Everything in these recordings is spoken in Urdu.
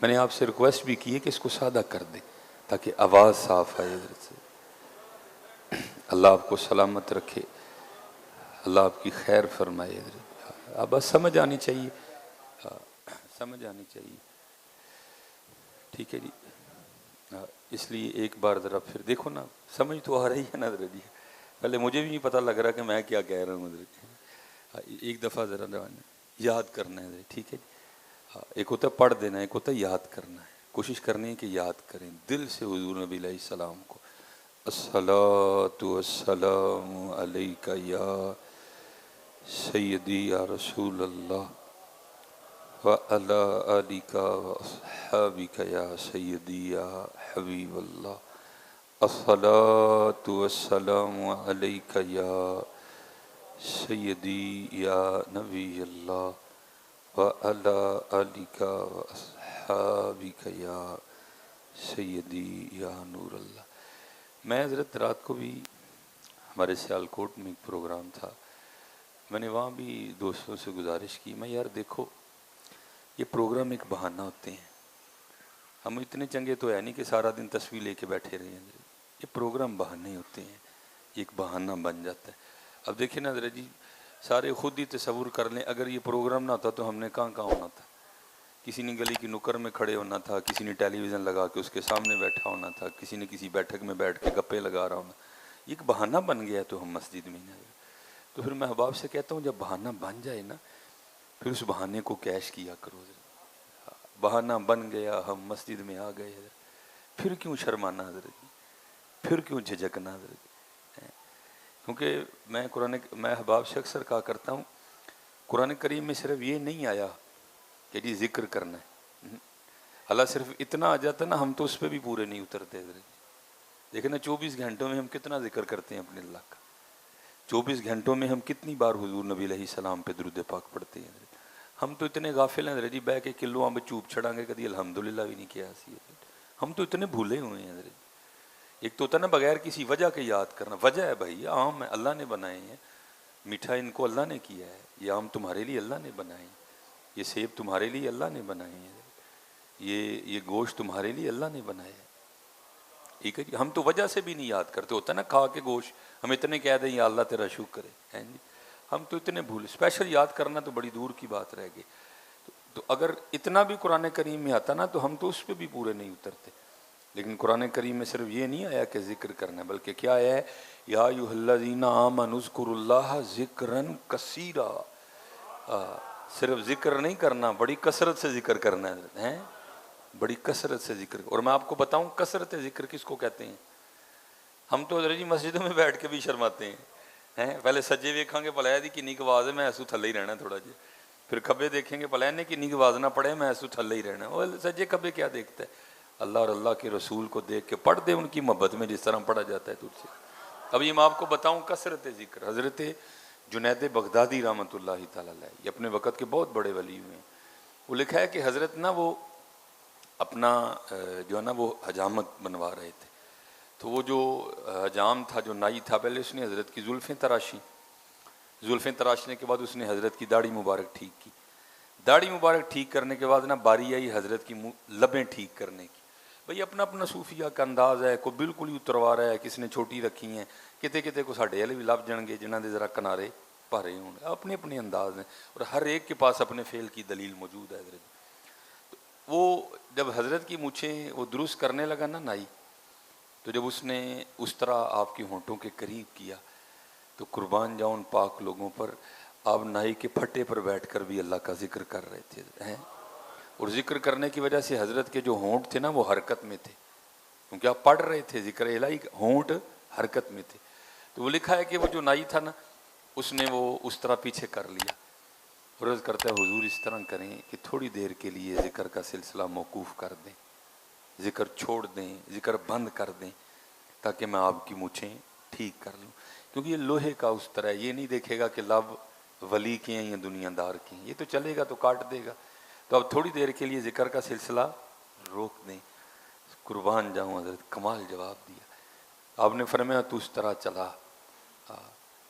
میں نے آپ سے ریکویسٹ بھی کی ہے کہ اس کو سادہ کر دیں تاکہ آواز صاف آئے ادھر سے. اللہ آپ کو سلامت رکھے, اللہ آپ کی خیر فرمائے. اب بس سمجھ آنی چاہیے, سمجھ آنی چاہیے. ٹھیک ہے جی. اس لیے ایک بار ذرا پھر دیکھو نا, سمجھ تو آ رہی ہے نا ذرا جی. پہلے مجھے بھی نہیں پتہ لگ رہا کہ میں کیا کہہ رہا ہوں ذرا. ایک دفعہ ذرا یاد کرنا ہے. ٹھیک ہے جی. ایک ہوتا ہے پڑھ دینا, ایک ہوتا ہے یاد کرنا ہے. کوشش کرنی ہے کہ یاد کریں دل سے حضور نبی علیہ السلام کو. الصلاۃ والسلام علیک یا سیدی یا رسول اللہ وعلی آلک واصحابک یا سیدی یا حبیب اللہ. الصلاۃ والسلام علیک یا سیدی یا نبی اللہ وعلی آلک واصحابک یا سیدی یا نور اللہ. میں حضرت رات کو بھی ہمارے سیالکوٹ میں ایک پروگرام تھا, میں نے وہاں بھی دوستوں سے گزارش کی, میں یار دیکھو یہ پروگرام ایک بہانہ ہوتے ہیں. ہم اتنے چنگے تو ہے نہیں کہ سارا دن تصویر لے کے بیٹھے رہے ہیں. یہ پروگرام بہانے ہوتے ہیں, ایک بہانہ بن جاتا ہے. اب دیکھیں نا حضرت جی, سارے خود ہی تصور کر لیں, اگر یہ پروگرام نہ ہوتا تو ہم نے کہاں ہونا تھا. کسی نے گلی کی نکر میں کھڑے ہونا تھا, کسی نے ٹیلی ویژن لگا کے اس کے سامنے بیٹھا ہونا تھا, کسی نے کسی بیٹھک میں بیٹھ کے گپے لگا رہا ہونا. یہ ایک بہانہ بن گیا ہے تو ہم مسجد میں نہیں. تو پھر میں احباب سے کہتا ہوں جب بہانہ بن جائے نا پھر اس بہانے کو کیش کیا کرو. بہانہ بن گیا, ہم مسجد میں آ گئے, پھر کیوں شرمانا حضرت جی, پھر کیوں جھجکنا حضرت جی. کیونکہ میں احباب سے اکثر کہا کرتا ہوں قرآن کریم میں صرف یہ نہیں آیا کہ جی ذکر کرنا ہے. اللہ صرف اتنا آ جاتا نا, ہم تو اس پہ بھی پورے نہیں اترتے حضرت جی. دیکھیں نا 24 گھنٹوں میں ہم کتنا ذکر کرتے ہیں اپنے اللہ کا. 24 گھنٹوں میں ہم کتنی بار حضور نبی علیہ السلام پہ درود پاک پڑھتے ہیں. ہم تو اتنے غافل ہیں حضرت جی, بہ کے کلو آنب چوب چھڑاں گے کدی الحمدللہ بھی نہیں کیا. ہم تو اتنے بھولے ہوئے ہیں حضرت. ایک تو ہوتا ہے نا بغیر کسی وجہ کے یاد کرنا. وجہ ہے بھائی, آم ہے اللہ نے بنائے ہیں, میٹھا ان کو اللہ نے کیا ہے, یہ آم تمہارے لیے اللہ نے بنائے ہیں, یہ سیب تمہارے لیے اللہ نے بنائے ہیں, یہ گوشت تمہارے لیے اللہ نے بنایا ہے. ٹھیک ہے جی. ہم تو وجہ سے بھی نہیں یاد کرتے. ہوتا ہے نا کھا کے گوشت ہم اتنے کہہ دیں یا اللہ تیرا شکر ہے جی, ہم تو اتنے بھول. اسپیشل یاد کرنا تو بڑی دور کی بات رہ گئی. تو اگر اتنا بھی قرآن کریم میں آتا نا تو ہم تو اس پہ بھی پورے نہیں اترتے. لیکن قرآن کریم میں صرف یہ نہیں آیا کہ ذکر کرنا ہے, بلکہ کیا ہے, یا ایھا الذین آمنوا اذکروا اللہ ذکرا کثیرا. صرف ذکر نہیں کرنا, بڑی کثرت سے ذکر کرنا ہے, بڑی کثرت سے ذکر. اور میں آپ کو بتاؤں کثرت ذکر کس کو کہتے ہیں. ہم تو حضرت جی مسجدوں میں بیٹھ کے بھی شرماتے ہیں. پہلے سجے ویکھاں گے پلایا دی کنی آواز ہے, میں ایسو تھلے ہی رہنا تھوڑا جی. پھر کھبے دیکھیں گے پلایا نے کنی آواز نہ پڑے, میں ایسو تھلے ہی رہنا. وہ سجے کھبے کیا دیکھتا ہے, اللہ اور اللہ کے رسول کو دیکھ کے پڑھ دے ان کی محبت میں جس طرح پڑھا جاتا ہے تجھ سے. اب یہ میں آپ کو بتاؤں کثرت ذکر. حضرت جنید بغدادی رحمۃ اللہ تعالیٰ علیہ, یہ اپنے وقت کے بہت بڑے ولی ہوئے ہیں. وہ لکھا ہے کہ حضرت نا وہ اپنا جو ہے نا وہ حجامت بنوا رہے تھے. تو وہ جو حجام تھا, جو نائی تھا, پہلے اس نے حضرت کی زلفیں تراشی. زلفیں تراشنے کے بعد اس نے حضرت کی داڑھی مبارک ٹھیک کی. داڑھی مبارک ٹھیک کرنے کے بعد نا باری آئی حضرت کی لبیں ٹھیک کرنے کی. بھئی اپنا اپنا صوفیہ کا انداز ہے, کوئی بالکل ہی اتروا رہا ہے, کس نے چھوٹی رکھی ہیں, کتے کتے کو ساڈے والے بھی لب جان گے جنہاں دے ذرا کنارے بھرے ہوں. اپنے اپنے انداز ہیں اور ہر ایک کے پاس اپنے فعل کی دلیل موجود ہے حضرت. وہ جب حضرت کی مونچھیں وہ درست کرنے لگا نا نائی, تو جب اس نے اس طرح آپ کے ہونٹوں کے قریب کیا تو قربان جاؤں پاک لوگوں پر, آپ نائی کے پھٹے پر بیٹھ کر بھی اللہ کا ذکر کر رہے تھے ہیں. اور ذکر کرنے کی وجہ سے حضرت کے جو ہونٹ تھے نا وہ حرکت میں تھے, کیونکہ آپ پڑھ رہے تھے ذکر الہی, ہونٹ حرکت میں تھے. تو وہ لکھا ہے کہ وہ جو نائی تھا نا اس نے وہ اس طرح پیچھے کر لیا. اور عرض کرتا ہے حضور اس طرح کریں کہ تھوڑی دیر کے لیے ذکر کا سلسلہ موقوف کر دیں, ذکر چھوڑ دیں, ذکر بند کر دیں, تاکہ میں آپ کی مونچھیں ٹھیک کر لوں. کیونکہ یہ لوہے کا اس طرح ہے, یہ نہیں دیکھے گا کہ لب ولی کے ہیں یا دنیا دار کے ہیں, یہ تو چلے گا تو کاٹ دے گا. تو اب تھوڑی دیر کے لیے ذکر کا سلسلہ روک دیں. قربان جاؤں حضرت کمال جواب دیا. آپ نے فرمایا تو اس طرح چلا,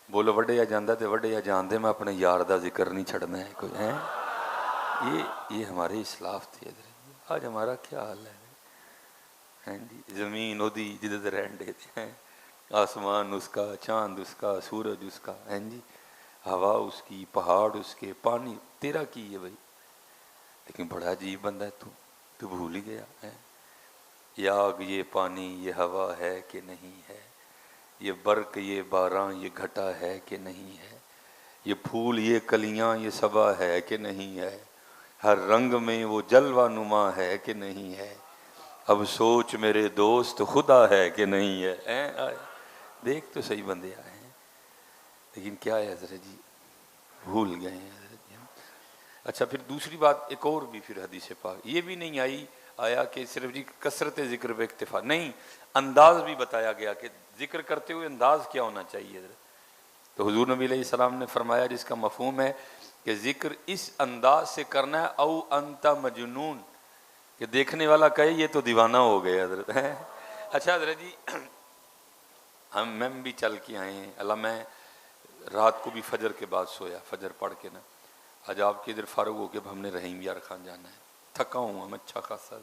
بولو وڈے یا جاندہ تے وڈے یا جاندے, میں اپنے یار دا ذکر نہیں چھڑنا ہے کوئی ہے. یہ ہمارے اسلاف تھے حضرت. آج ہمارا کیا حال ہے ہیں جی؟ زمین ادی جدھر رہن دیتے ہیں، آسمان اس کا، چاند اس کا، سورج اس کا، ہیں جی، ہوا اس کی، پہاڑ اس کے، پانی تیرا کی ہے بھائی، لیکن بڑا عجیب بندہ ہے تو بھول ہی گیا ہے۔ یہ آگ یہ پانی یہ ہوا ہے کہ نہیں ہے، یہ برق یہ باران یہ گھٹا ہے کہ نہیں ہے، یہ پھول یہ کلیاں یہ صبا ہے کہ نہیں ہے، ہر رنگ میں وہ جلوہ نما ہے کہ نہیں ہے، اب سوچ میرے دوست خدا ہے کہ نہیں ہے۔ دیکھ تو صحیح بندے آئے ہیں، لیکن کیا ہے حضرت جی، بھول گئے ہیں حضرت جی۔ اچھا پھر دوسری بات ایک اور بھی پھر حدیث پاک یہ بھی نہیں آیا کہ صرف جی کثرت ذکر پہ اکتفا نہیں، انداز بھی بتایا گیا کہ ذکر کرتے ہوئے انداز کیا ہونا چاہیے حضرت۔ تو حضور نبی علیہ السلام نے فرمایا جس کا مفہوم ہے کہ ذکر اس انداز سے کرنا ہے او انت مجنون، کہ دیکھنے والا کہے یہ تو دیوانہ ہو گئے حضرت ہیں۔ اچھا حضرت جی میں بھی چل کے آئے ہیں، اللہ میں رات کو بھی فجر کے بعد سویا، فجر پڑھ کے نا آج آپ کے ادھر فارغ ہو کے اب ہم نے رحیم یار خان جانا ہے، تھکا ہوں ہم اچھا خاصا،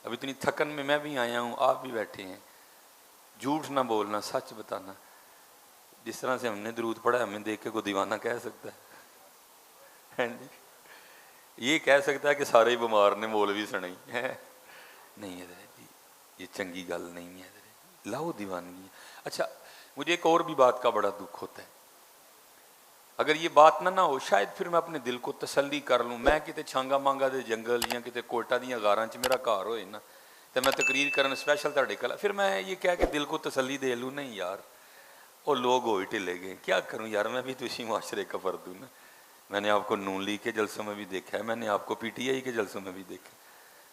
اب اتنی تھکن میں بھی آیا ہوں، آپ بھی بیٹھے ہیں، جھوٹ نہ بولنا سچ بتانا، جس طرح سے ہم نے درود پڑھا ہمیں دیکھ کے کوئی دیوانہ کہہ سکتا ہے یہ کہہ سکتا ہے کہ سارے ہی بیمار نے مولوی سنائی ہے؟ نہیں حضرت جی یہ چنگی گل نہیں ہے حضرت، لاؤ دیوانگی۔ اچھا مجھے ایک اور بھی بات کا بڑا دکھ ہوتا ہے، اگر یہ بات نہ ہو شاید پھر میں اپنے دل کو تسلی کر لوں، میں کتے چھانگا مانگا دے جنگل یا کتے کوئٹہ دیاں غاراں چ میرا گھر ہوئے نا تو میں تقریر کرن سپیشل تہاڈے کول، پھر میں یہ کہہ کے دل کو تسلی دے لوں نہیں یار وہ لوگ ہوئی ٹلے گئے، کیا کروں یار میں بھی تو اسی معاشرے کا فرد ہوں نا، میں نے آپ کو نون لیگ کے جلسوں میں بھی دیکھا ہے، میں نے آپ کو پی ٹی آئی کے جلسوں میں بھی دیکھا،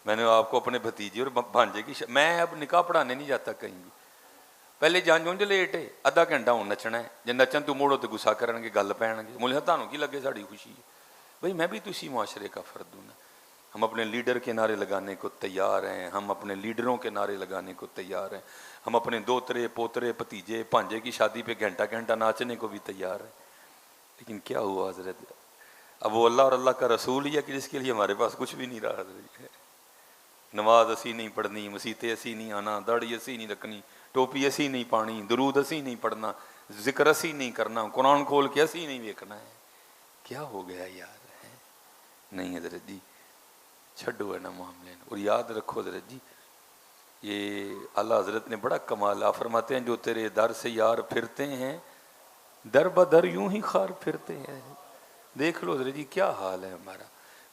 میں نے آپ کو اپنے بھتیجے اور بھانجے کی میں اب نکاح پڑھانے نہیں جاتا کہیں بھی، پہلے جان جونج لیٹ ہے ادھا گھنٹہ ہوں نچنا ہے، جے نچن تو موڑو تو گسا کرن گے گل پین گے، مجھے تانوں کی لگے ساڑی خوشی ہے بھائی، میں بھی تو اسی معاشرے کا فرد ہوں نا، ہم اپنے لیڈر کے نعرے لگانے کو تیار ہیں، ہم اپنے لیڈروں کے نعرے لگانے کو تیار ہیں، ہم اپنے دوترے پوترے بھتیجے بھانجے کی شادی پہ گھنٹہ گھنٹہ ناچنے کو بھی تیار ہیں، لیکن کیا ہوا حضرت اب وہ اللہ اور اللہ کا رسول ہی ہے کہ جس کے لیے ہمارے پاس کچھ بھی نہیں رہا حضرت، نماز اسی نہیں پڑھنی، مسیتے اسی نہیں آنا، داڑھی اسی نہیں رکھنی، ٹوپی اسی نہیں پانی، درود اسی نہیں پڑھنا، ذکر اسی نہیں کرنا، قرآن کھول کے اسی نہیں دیکھنا ہے، کیا ہو گیا یار ہے؟ نہیں حضرت جی چھڈو ہے نا معاملے، اور یاد رکھو حضرت جی یہ اللہ حضرت نے بڑا کمال فرماتے ہیں جو تیرے در سے یار پھرتے ہیں در بدر یوں ہی خار پھرتے ہیں، دیکھ لو حضرت جی کیا حال ہے ہمارا،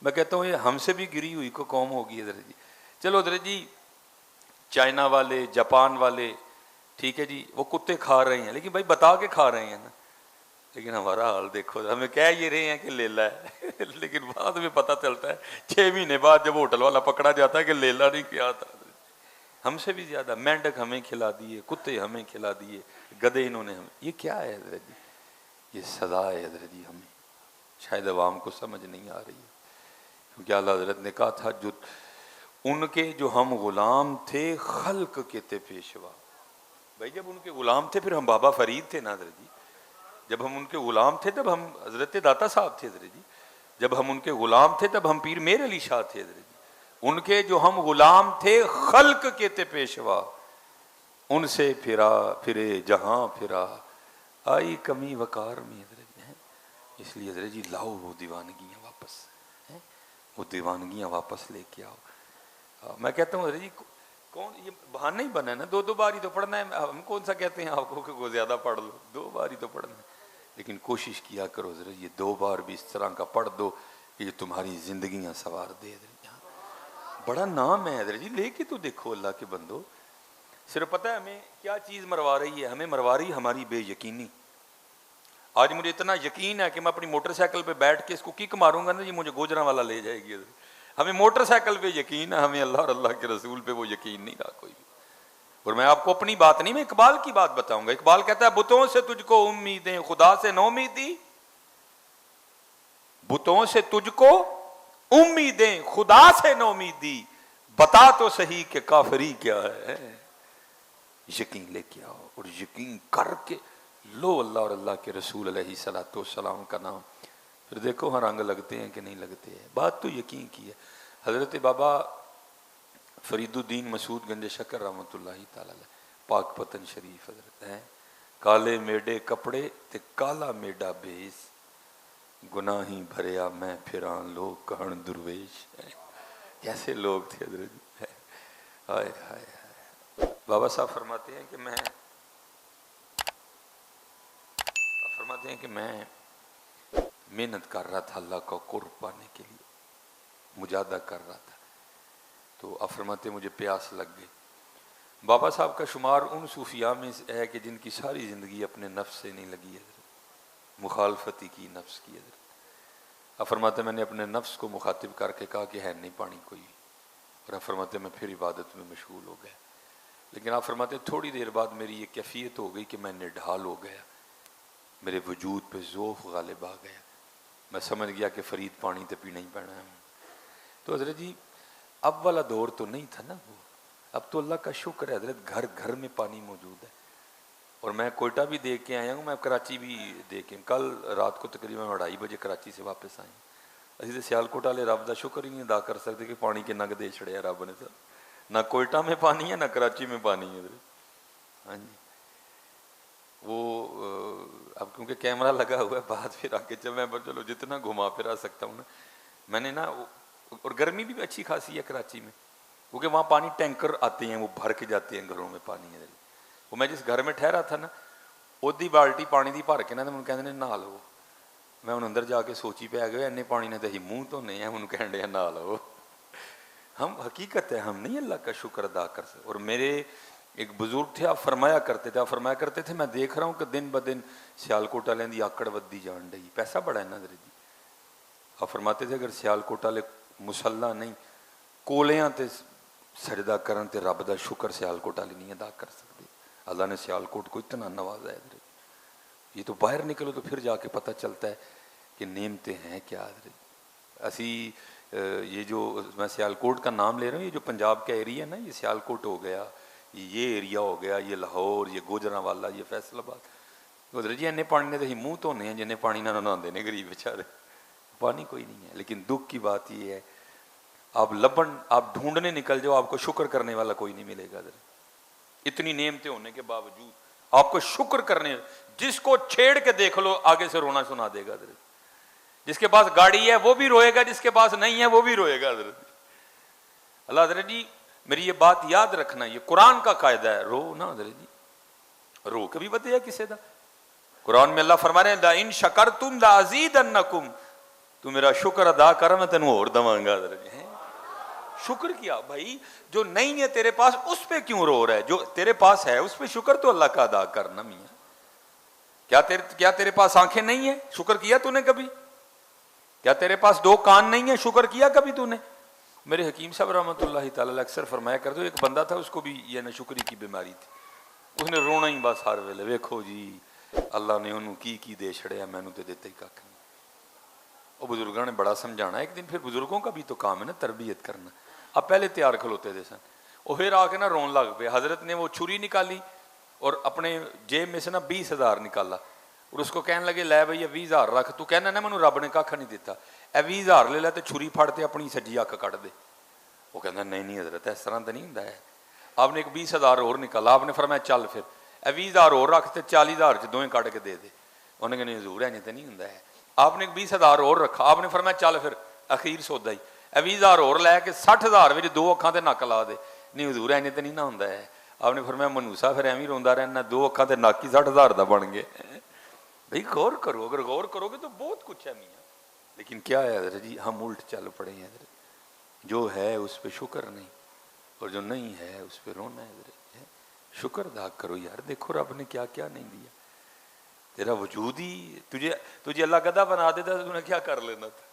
میں کہتا ہوں یہ ہم سے بھی گری ہوئی کو قوم ہوگی حضرت جی۔ چلو حضرت جی چائنا والے جاپان والے ٹھیک ہے جی وہ کتے کھا رہے ہیں لیکن بھائی بتا کے کھا رہے ہیں نا، لیکن ہمارا حال دیکھو ہمیں کہہ یہ رہے ہیں کہ لیلا ہے لیکن بعد میں پتہ چلتا ہے 6 مہینے بعد جب ہوٹل والا پکڑا جاتا ہے کہ لیلا نہیں کیا تھا، ہم سے بھی زیادہ مینڈک ہمیں کھلا دیے، کتے ہمیں کھلا دیے، گدے انہوں نے ہمیں، یہ کیا ہے حضرت جی؟ یہ سزا ہے حضرت جی، ہمیں شاید عوام کو سمجھ نہیں آ رہی ہے، کیونکہ اللہ حضرت نے کہا تھا جو ان کے جو ہم غلام تھے خلق کے تھے پیشوا، بھائی جب ان کے غلام تھے پھر ہم بابا فرید تھے نا حضرت جی، جب ہم ان کے غلام تھے تب ہم حضرت داتا صاحب تھے حضرت جی، جب ہم ان کے غلام تھے تب ہم پیر میر علی شاہ تھے حضرت جی، ان کے جو ہم غلام تھے خلق کے تھے پیشوا، ان سے پھرا پھرے جہاں پھرا آئی کمی وقار میں حضرت جی، اس لیے حضرت جی لاؤ وہ دیوانگیاں واپس، وہ دیوانگیاں واپس لے کے آؤ۔ میں کہتا ہوں حضرت جی کون یہ بہانہ ہی بنا ہے نا، 2 بار ہی تو پڑھنا ہے، ہم کون سا کہتے ہیں آپ کو کہ وہ زیادہ پڑھ لو، 2 بار ہی تو پڑھنا ہے، لیکن کوشش کیا کرو حضرت یہ 2 بار بھی اس طرح کا پڑھ دو کہ یہ تمہاری زندگیاں سوار دے حضرت، بڑا نام ہے حضرت جی، لے کے تو دیکھو اللہ کے بندو، صرف پتہ ہے ہمیں کیا چیز مروا رہی ہے، ہمیں مروا رہی ہماری بے یقینی۔ آج مجھے اتنا یقین ہے کہ میں اپنی موٹر سائیکل پہ بیٹھ کے اس کو کک ماروں گا نا جی مجھے گوجراں والا لے جائے گی حضرت، ہمیں موٹر سائیکل پہ یقین ہے، ہمیں اللہ اور اللہ کے رسول پہ وہ یقین نہیں رہا کوئی بھی۔ اور میں آپ کو اپنی بات نہیں، میں اقبال کی بات بتاؤں گا، اقبال کہتا ہے بتوں سے تجھ کو امیدیں خدا سے نو امیدی، بتوں سے تجھ کو امیدیں خدا سے نو امیدی، بتا تو صحیح کہ کافری کیا ہے، یقین لے کے آؤ اور یقین کر کے لو اللہ اور اللہ کے رسول علیہ الصلوۃ والسلام کا نام، پھر دیکھو ہاں رنگ لگتے ہیں کہ نہیں لگتے ہیں، بات تو یقین کی ہے۔ حضرت بابا فرید الدین مسعود گنج شکر رحمۃ اللہ تعالی علیہ پاک پتن شریف حضرت ہیں، کالے میڈے کپڑے تے کالا میڈا بیس، گناہی بھریا میں پھراں لوگ کہن درویش. کیسے لوگ تھے حضرت. ہائے ہائے ہائے. بابا صاحب فرماتے ہیں کہ میں محنت کر رہا تھا اللہ کا قرب پانے کے لیے، مجاہدہ کر رہا تھا، تو آپ فرماتے ہیں مجھے پیاس لگ گئی. بابا صاحب کا شمار ان صوفیاء میں ہے کہ جن کی ساری زندگی اپنے نفس سے نہیں لگی ہے، مخالفتی کی نفس کی. آپ فرماتے میں نے اپنے نفس کو مخاطب کر کے کہا کہ ہے نہیں پانی کوئی، اور آپ فرماتے میں پھر عبادت میں مشغول ہو گیا. لیکن آپ فرماتے تھوڑی دیر بعد میری یہ کیفیت ہو گئی کہ میں نڈھال ہو گیا، میرے وجود پہ ذوق غالب آ گیا، میں سمجھ گیا کہ فرید پانی تو پینا ہی پینا ہے. تو حضرت جی اب والا دور تو نہیں تھا نا وہ، اب تو اللہ کا شکر ہے حضرت گھر گھر میں پانی موجود ہے. اور میں کوئٹہ بھی دیکھ کے آیا ہوں، میں کراچی بھی دیکھ کے، کل رات کو تقریباً 2:30 بجے کراچی سے واپس آئے. اسی تو سیالکوٹ والے رب کا شکر ہی نہیں ادا کر سکتے کہ پانی کے نگ دے چھڑیا رب نے. سر نہ کوئٹہ میں پانی ہے نہ کراچی میں پانی ہے. ہاں جی وہ اب کیونکہ کیمرہ لگا ہوا ہے بات پھر آگے چل، میں چلو جتنا گھما پھرا سکتا ہوں نا. میں نے نا، اور گرمی بھی اچھی خاصی ہے کراچی میں، کیونکہ وہاں پانی ٹینکر آتے ہیں، وہ بھر کے جاتے ہیں گھروں میں پانی ہے. وہ میں جس گھر میں ٹھہرا تھا نا، ادھی بالٹی پانی دی بھر کے نا تو کہتے ہیں نہا لو. میں ہوں اندر جا کے سوچی پہ گیا انے پانی نے تو ہی منہ تو نہیں ہے، ہوں کہن ڈیا نہا لو. ہم حقیقت ہے ہم نہیں اللہ کا شکر ادا کر سکتے. اور میرے ایک بزرگ تھے، آپ فرمایا کرتے تھے میں دیکھ رہا ہوں کہ دن بدن سیالکوٹ والے دی آکڑ ودی جان ڈی، پیسہ بڑا ہے نا حضرت جی. آپ فرماتے تھے اگر سیالکوٹ والے مسلح نہیں کولیاں تے سجدہ کرن تے رب دا شکر سیالکوٹ والے نہیں ادا کر سکتے. اللہ نے سیالکوٹ کو اتنا نوازا ہے حضرت. یہ تو باہر نکلو تو پھر جا کے پتہ چلتا ہے کہ نعمتیں ہیں کیا حضرت. اسی یہ جو میں سیالکوٹ کا نام لے رہا ہوں، یہ جو پنجاب کا ایریا ہے نا، یہ سیالکوٹ ہو گیا، یہ ایریا ہو گیا، یہ لاہور، یہ گوجرانوالا، یہ فیصل آباد. حضرت جی انے پانی نے تو ہی منہ دھونے ہیں جنہیں پانی نہ نہاندے نے غریب بیچارے. پانی کوئی نہیں ہے. لیکن دکھ کی بات یہ ہے آپ ڈھونڈنے نکل جاؤ، آپ کو شکر کرنے والا کوئی نہیں ملے گا حضرت. اتنی نعمتیں ہونے کے باوجود آپ کو شکر کرنے، جس کو چھیڑ کے دیکھ لو آگے سے رونا سنا دے گا حضرت. جس کے پاس گاڑی ہے وہ بھی روئے گا، جس کے پاس نہیں ہے وہ بھی روئے گا حضرت. اللہ حضرت جی میری یہ بات یاد رکھنا، یہ قرآن کا قاعدہ ہے. رو نا حضرت جی، رو کے بھی بتایا کسے دا. قرآن میں اللہ فرما رہے ہیں لَإِن شَكَرْتُمْ لَأَزِيدَنَّكُمْ، تو میرا شکر ادا کر میں تینوں اور دواں گا. حضرت جی شکر کیا بھائی، جو نہیں ہے تیرے پاس اس پہ کیوں رو رہا ہے؟ جو تیرے پاس ہے اس پہ شکر تو اللہ کا ادا کرنا. میاں کیا تیرے پاس آنکھیں نہیں ہیں؟ شکر کیا تو نے کبھی؟ کیا تیرے پاس 2 کان نہیں ہیں؟ شکر کیا کبھی تو نے؟ میرے حکیم صاحب رحمۃ اللہ تعالی علیہ اکثر فرمایا کرتے، ایک بندہ تھا اس کو بھی یہ ناشکری کی بیماری تھی، اس نے رونا ہی بس ہر ویلے، ویکھو جی اللہ نے انہوں کی دے چھڑیا، مینوں تے دیتے ہی کھ نہیں. وہ بزرگوں نے بڑا سمجھانا. ایک دن پھر بزرگوں کا بھی تو کام ہے نا تربیت کرنا. اب پہلے تیار کھلوتے تھے سن، وہ پھر آ کے نا رون لگ پے. حضرت نے وہ چھری نکالی اور اپنے جیب میں سے نا 20,000 نکالا اور اس کو کہنے لگے لے بھائی یہ 20,000 رکھ، تو کہنا نا مینوں رب نے کھ نہیں دیتا، اے 20,000 لے لے تے چھری پھڑ تے اپنی سجی اکھ کٹ دے. وہ کہنا نہیں حضرت اس طرح تو نہیں ہوندا ہے. آپ نے ایک 20,000 اور نکالا، آپ نے فرمایا چل پھر اے 20,000 اور رکھ تے 40,000 چ دوئیں کٹ کے دے دے. انہوں نے کہا نہیں حضور ہے نہیں تو نہیں ہوندا ہے. آپ نے ایک 20,000 اور رکھا، آپ نے فرمایا چل پھر اخیر سودا ہی 20,000 اور لے کے 60,000 وچ 2 اکھاں تے نک لا دے. نہیں حضور ہے نہیں تو نہیں نہ ہوندا ہے. آپ نے فرمایا منوسا پھر ایویں روندا رہنا، 2 اکھاں تے نک ہی 60,000 دا بن گئے. بھائی غور کرو، اگر غور کرو گے تو بہت کچھ ہے میاں. لیکن کیا ہے حضرت جی ہم الٹ چل پڑے ہیں حضرت. جو ہے اس پہ شکر نہیں، اور جو نہیں ہے اس پہ رونا ہے حضرت. شکر ادا کرو یار، دیکھو رب نے کیا کیا نہیں دیا. تیرا وجود ہی تجھے اللہ گدھا بنا دیتا تو نے کیا کر لینا تھا.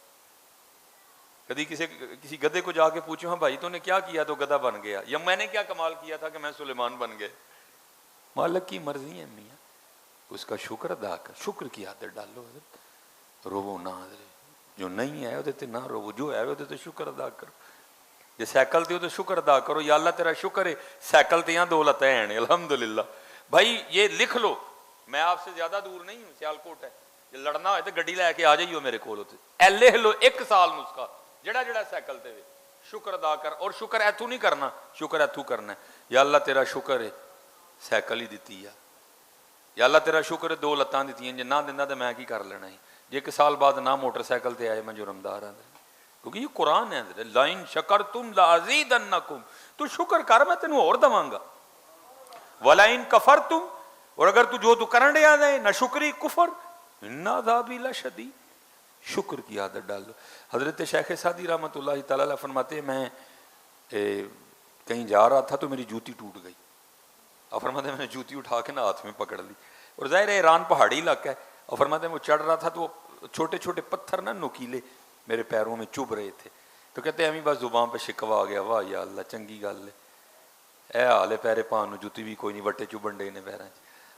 کبھی کسی گدھے کو جا کے پوچھو ہاں بھائی تو نے کیا کیا تو گدھا بن گیا، یا میں نے کیا کمال کیا تھا کہ میں سلیمان بن گئے. مالک کی مرضی ہے میاں، اس کا شکر ادا کر. شکر کی عادت ڈالو حضرت. رو نہ حضرت، جو نہیں ہے وہ نہ رو، جو ہے وہ تو شکر ادا کرو. جی سائیکل تے ہو تو شکر ادا کرو، یا اللہ تیرا شکر ہے سائیکل تے یہاں 2 لتیں ہیں الحمدللہ. بھائی یہ لکھ لو، میں آپ سے زیادہ دور نہیں ہوں، سیالکوٹ ہے. جی لڑنا ہوئے تو گڈی لے کے آ جائیو میرے کول. اے لکھ لو 1 سال نسخہ جڑا سائیکل تے شکر ادا کر. اور شکر ایتھو نہیں کرنا, شکر ایتھو کرنا ہے. یا اللہ تیرا شکر ہے سائیکل ہی دیتی ہے, یا اللہ تیرا شکر ہے 2 لتاں دیتی ہیں, جے نہ دینا تو میں کی کر لینا ہے, جے 1 سال بعد نہ موٹر سائیکل تے آئے میں جرمدار ہوں. کیونکہ یہ قرآن ہے, لائن شکرتم لازیدنکم, تو شکر کر میں تینوں اور دواں گا. ولئن کفرتم, اور اگر تو جو کرن ڈیا ہے نہ شکری کفر, ان عذابی لشدید, شکر کی عادت ڈال دو. حضرت شیخ سعدی رحمۃ اللہ تعالی علیہ فرماتے ہیں میں کہیں جا رہا تھا تو میری جوتی ٹوٹ گئی, اور فرماتے ہیں میں نے جوتی اٹھا کے نا ہاتھ میں پکڑ لی, اور ظاہر ہے ایران پہاڑی علاقہ ہے, اور فرماتے ہیں وہ چڑھ رہا تھا تو چھوٹے چھوٹے پتھر نا نوکیلے میرے پیروں میں چبھ رہے تھے, تو کہتے ہیں ہمیں بس زبان پہ شکوا آ گیا, واہ یا اللہ چنگی گل ہے, اے حال پیرے پان جوتی بھی کوئی نہیں, وٹے چبھن ڈے نے پیراں.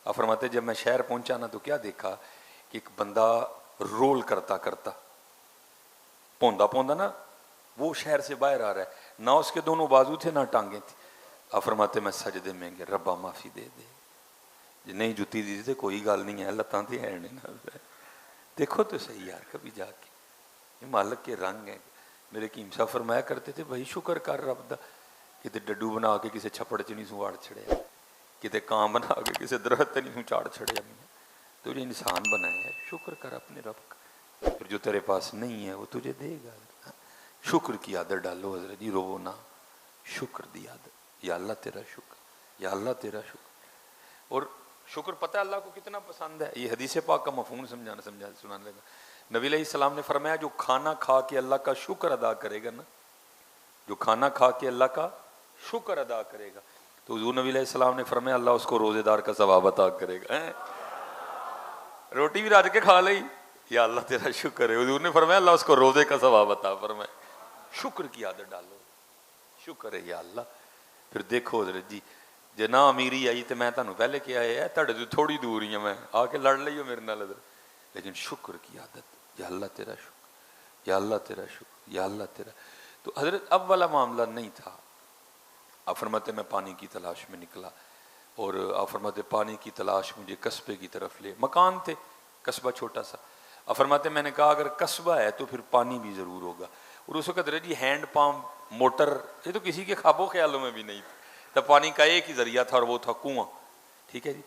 اور فرماتے جب میں شہر پہنچا نا تو کیا دیکھا کہ ایک بندہ رول کرتا کرتا پوندا پوندا نا وہ شہر سے باہر آ رہا ہے, نہ اس کے دونوں بازو تھے نہ ٹانگیں تھی. اور فرماتے میں سجدے میں گیا, ربا معافی دے دے, جی نہیں جتی دی تھی کوئی گل نہیں ہے, لتاں تے ہے نہیں. دیکھو تو صحیح یار کبھی جا کے, یہ مالک کے رنگ ہیں. میرے قیم صاحب فرمایا کرتے تھے بھائی شکر کر رب دا, کتے ڈڈو بنا کے کسی چھپڑ چ نہیں سو واڑ چھڑیا, کتے کان بنا کے کسی درخت تے نہیں سو چاڑ چھڑیا. تو یہ انسان بنایا ہے, شکر کر اپنے رب کا, پھر جو تیرے پاس نہیں ہے وہ تجھے دے گا. شکر کی عادت ڈالو حضرت جی, رو نہ, شکر دی عادت. یا اللہ تیرا شکر, یا اللہ تیرا شکر. اور شکر پتہ ہے اللہ کو کتنا پسند ہے, یہ حدیث پاک کا مفہوم سنانے لگا. نبی علیہ السلام نے فرمایا جو کھانا کھا کے اللہ کا شکر ادا کرے گا نا, جو کھانا کھا کے اللہ کا شکر ادا کرے گا, تو حضور نبی علیہ السلام نے فرمایا اللہ اس کو روزے دار کا ثواب عطا کرے گا. روٹی بھی رات کے کھا لئی, یا اللہ تیرا شکر ہے, حضور نے فرمایا اللہ اس کو روزے کا ثواب عطا فرمائے. شکر کی عادت ڈالو, شکر ہے یا اللہ. پھر دیکھو حضرت جی جے نہ امیری آئی تو میں تمہیں پہلے کیا ہے تھوڑے تو تھوڑی دور ہی ہوں, میں آ کے لڑ لئی ہو میرے نال, لیکن شکر کی عادت, یا اللہ تیرا شکر, یا اللہ تیرا شکر, یا اللہ تیرا. تو حضرت اب والا معاملہ نہیں تھا. آپ فرماتے میں پانی کی تلاش میں نکلا, اور آپ فرماتے پانی کی تلاش مجھے قصبے کی طرف لے, مکان تھے قصبہ چھوٹا سا. آپ فرماتے میں نے کہا اگر قصبہ ہے تو پھر پانی بھی ضرور ہوگا. اور اس وقت جی ہینڈ پمپ, موٹر, یہ تو کسی کے خواب و خیالوں میں بھی نہیں تھا. تب پانی کا ایک ہی ذریعہ تھا اور وہ تھا کنواں. ٹھیک ہے جی.